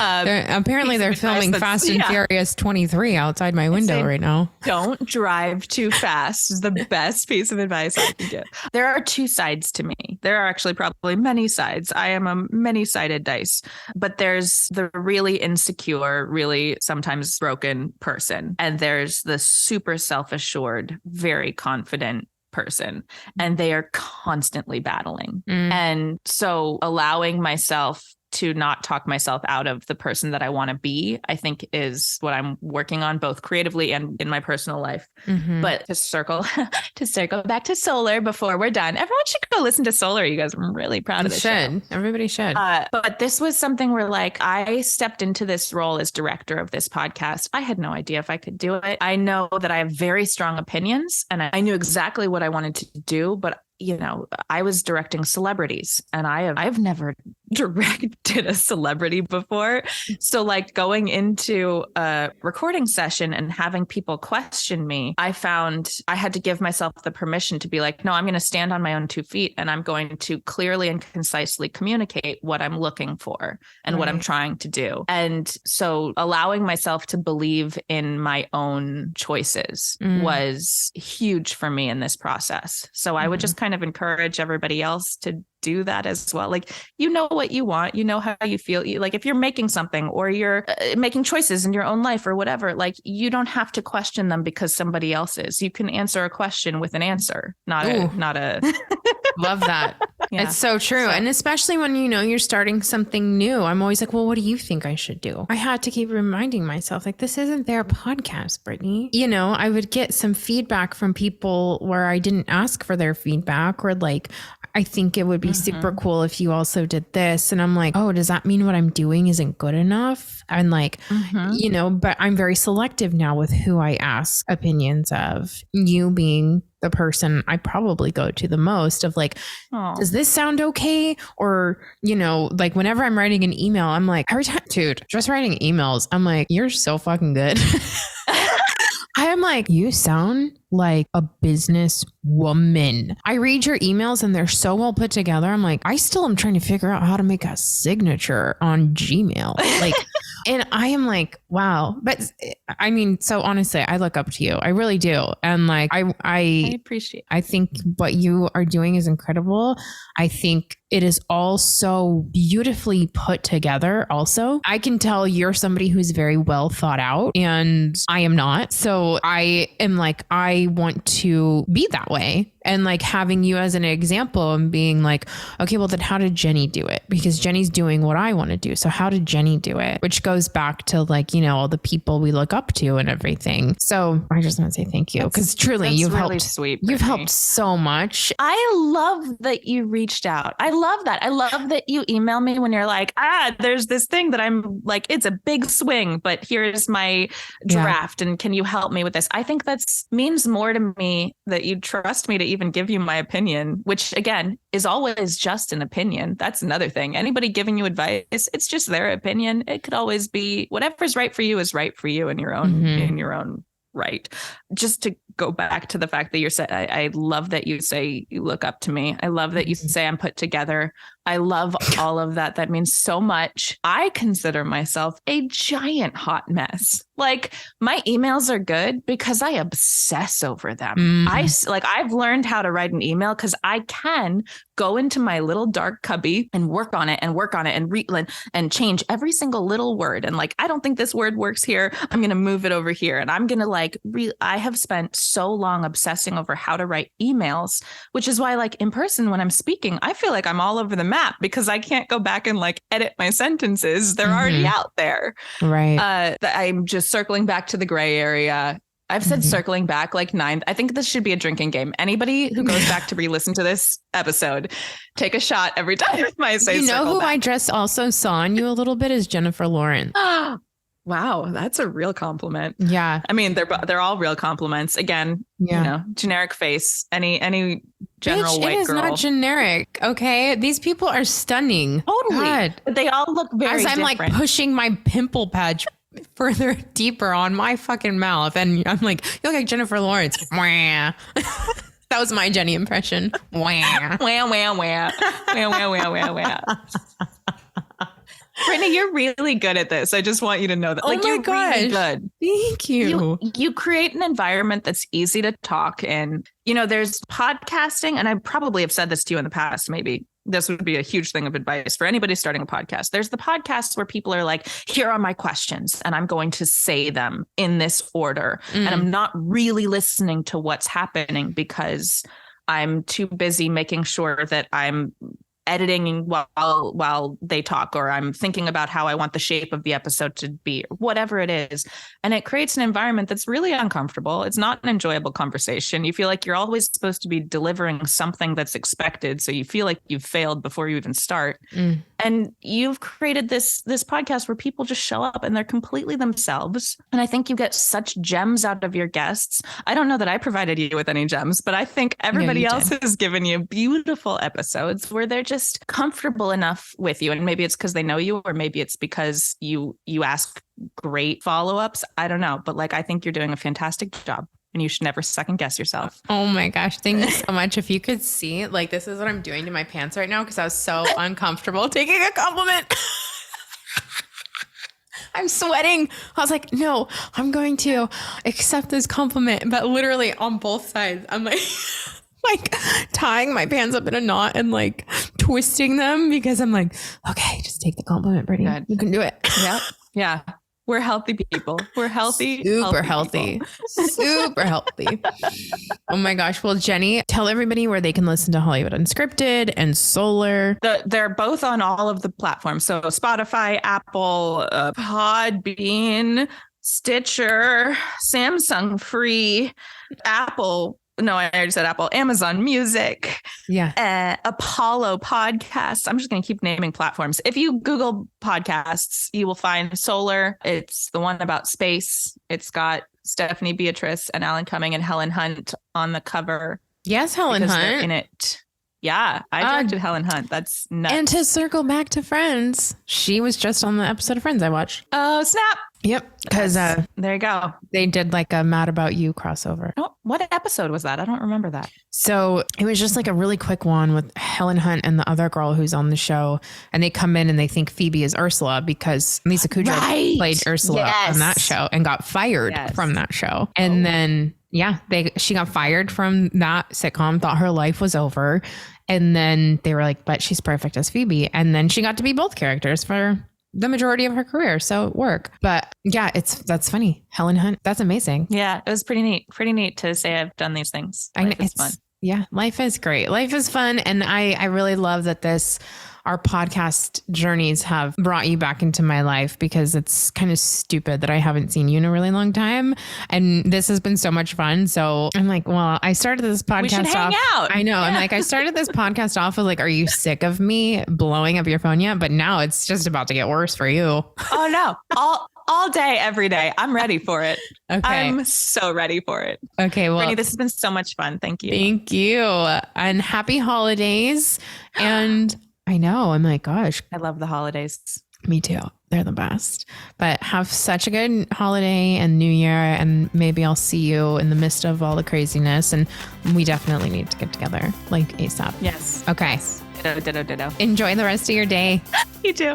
Apparently they're filming Fast and Furious 23 outside my window right now. Don't drive too fast is the best piece of advice I can give. There are two sides to me. There are actually probably many sides. I am a many-sided dice, but there's the really insecure, really sometimes broken person. And there's the super self-assured, very confident person, and they are constantly battling. And so allowing myself to not talk myself out of the person that I want to be, I think is what I'm working on both creatively and in my personal life. But to circle back to Solar before we're done, everyone should go listen to Solar. You guys, I'm really proud of this show. Everybody should. But this was something where like I stepped into this role as director of this podcast. I had no idea if I could do it. I know that I have very strong opinions and I knew exactly what I wanted to do, but you know, I was directing celebrities and I've never directed a celebrity before. So like going into a recording session and having people question me, I found I had to give myself the permission to be like, no, I'm going to stand on my own 2 feet and I'm going to clearly and concisely communicate what I'm looking for and what I'm trying to do. And so allowing myself to believe in my own choices was huge for me in this process. So I would just kind of encourage everybody else to do that as well. Like, you know what you want, you know how you feel. Like if you're making something or you're making choices in your own life or whatever, like you don't have to question them because somebody else is. You can answer a question with an answer, not a Love that. Yeah. It's so true. And especially when, you know, you're starting something new, I'm always like, well, what do you think I should do? I had to keep reminding myself, like, this isn't their podcast, Brittany. You know, I would get some feedback from people where I didn't ask for their feedback, or like, I think it would be super cool if you also did this. And I'm like, oh, does that mean what I'm doing isn't good enough? And like, you know, but I'm very selective now with who I ask opinions of, you being the person I probably go to the most of like, does this sound okay? Or, you know, like whenever I'm writing an email, I'm like, every time, dude, just writing emails, I'm like, you're so fucking good. I am like, you sound like a business woman. I read your emails and they're so well put together. I'm like, I still am trying to figure out how to make a signature on Gmail. Like, and I am like, wow. But I mean, so honestly, I look up to you. I really do. And like, I appreciate it. I think what you are doing is incredible. I think it is all so beautifully put together also. I can tell you're somebody who's very well thought out and I am not. So I am like, I want to be that way. And like having you as an example and being like, okay, well then how did Jenny do it? Because Jenny's doing what I want to do. So how did Jenny do it? Which goes back to like, you know, all the people we look up to and everything. So I just want to say thank you because truly you've really helped. Sweet, you've helped so much. I love that you reached out. I love that. I love that you email me when you're like, there's this thing that I'm like, it's a big swing, but here's my draft. And can you help me with this? I think that's means more to me that you trust me to even give you my opinion, which again is always just an opinion. That's another thing. Anybody giving you advice, it's just their opinion. It could always be whatever's right for you is right for you in your own right. Just to go back to the fact that you're saying, I love that you say you look up to me. I love that you say I'm put together. I love all of that. That means so much. I consider myself a giant hot mess. Like my emails are good because I obsess over them. I've learned how to write an email because I can go into my little dark cubby and work on it and change every single little word. And like, I don't think this word works here. I'm going to move it over here. And I'm going to like, I have spent so long obsessing over how to write emails, which is why like in person, when I'm speaking, I feel like I'm all over the map because I can't go back and like edit my sentences. They're already out there. Right. I'm just circling back to the gray area. I've said circling back like 9. I think this should be a drinking game. Anybody who goes back to re-listen to this episode, take a shot every time I say. You know who back. I just also saw in you a little bit is Jennifer Lawrence. Wow, that's a real compliment. Yeah, I mean they're all real compliments. Again, you know, generic face. Any general white girl. It is not generic. Okay, these people are stunning. Totally, God. They all look very. As I'm different. Like pushing my pimple patch further deeper on my fucking mouth, and I'm like, you look like Jennifer Lawrence. That was my Jenny impression. Wah. Wah, wah, wah. Wah, wah, wah, wah, wah. Brittany, Jenny, you're really good at this. I just want you to know that. Oh like, my you're gosh. really good. Thank you. You create an environment that's easy to talk in. You know, there's podcasting, and I probably have said this to you in the past, maybe. This would be a huge thing of advice for anybody starting a podcast. There's the podcast where people are like, here are my questions, and I'm going to say them in this order. And I'm not really listening to what's happening because I'm too busy making sure that I'm editing while they talk, or I'm thinking about how I want the shape of the episode to be, or whatever it is. And it creates an environment that's really uncomfortable. It's not an enjoyable conversation. You feel like you're always supposed to be delivering something that's expected. So you feel like you've failed before you even start. And you've created this podcast where people just show up and they're completely themselves. And I think you get such gems out of your guests. I don't know that I provided you with any gems, but I think everybody else has given you beautiful episodes where they're just comfortable enough with you. And maybe it's because they know you, or maybe it's because you ask great follow-ups. I don't know. But like, I think you're doing a fantastic job. And you should never second guess yourself. Oh my gosh. Thank you so much. If you could see, like, this is what I'm doing to my pants right now because I was so uncomfortable taking a compliment. I'm sweating. I was like, no, I'm going to accept this compliment. But literally on both sides, I'm like tying my pants up in a knot and like twisting them because I'm like, okay, just take the compliment, Brittany. Good. You can do it. Yep. Yeah. We're healthy people. We're healthy. Super healthy. Super healthy. Oh my gosh. Well, Jenny, tell everybody where they can listen to Hollywood Unscripted and Solar. They're both on all of the platforms. So Spotify, Apple, Podbean, Stitcher, Samsung Free, Apple. No, I already said Apple, Amazon Music, Apollo Podcasts. I'm just going to keep naming platforms. If you Google podcasts, you will find Solar. It's the one about space. It's got Stephanie Beatrice and Alan Cumming and Helen Hunt on the cover. Yes, Helen Hunt. In it. Yeah, I directed Helen Hunt. That's nuts. And to circle back to Friends, she was just on the episode of Friends I watched. Oh, snap. Yep. Because there you go. They did like a Mad About You crossover. Oh, what episode was that? I don't remember that. So it was just like a really quick one with Helen Hunt and the other girl who's on the show. And they come in and they think Phoebe is Ursula because Lisa Kudrow played Ursula on that show and got fired from that show. And then, she got fired from that sitcom, thought her life was over. And then they were like, but she's perfect as Phoebe. And then she got to be both characters for the majority of her career. So it worked. But yeah, that's funny. Helen Hunt. That's amazing. Yeah, it was pretty neat. Pretty neat to say I've done these things. It's fun. Yeah, life is great. Life is fun. And I really love that our podcast journeys have brought you back into my life because it's kind of stupid that I haven't seen you in a really long time. And this has been so much fun. So I'm like, well, I started this podcast we should hang out. I know. Yeah. I'm like, I started this podcast off with like, are you sick of me blowing up your phone yet? But now it's just about to get worse for you. Oh no. All day, every day. I'm ready for it. Okay. I'm so ready for it. Okay. Well, Brittany, this has been so much fun. Thank you. Thank you. And happy holidays. And I know. I'm like, gosh. I love the holidays. Me too. They're the best. But have such a good holiday and New Year. And maybe I'll see you in the midst of all the craziness. And we definitely need to get together like ASAP. Yes. Okay. Yes. Ditto. Enjoy the rest of your day. You too.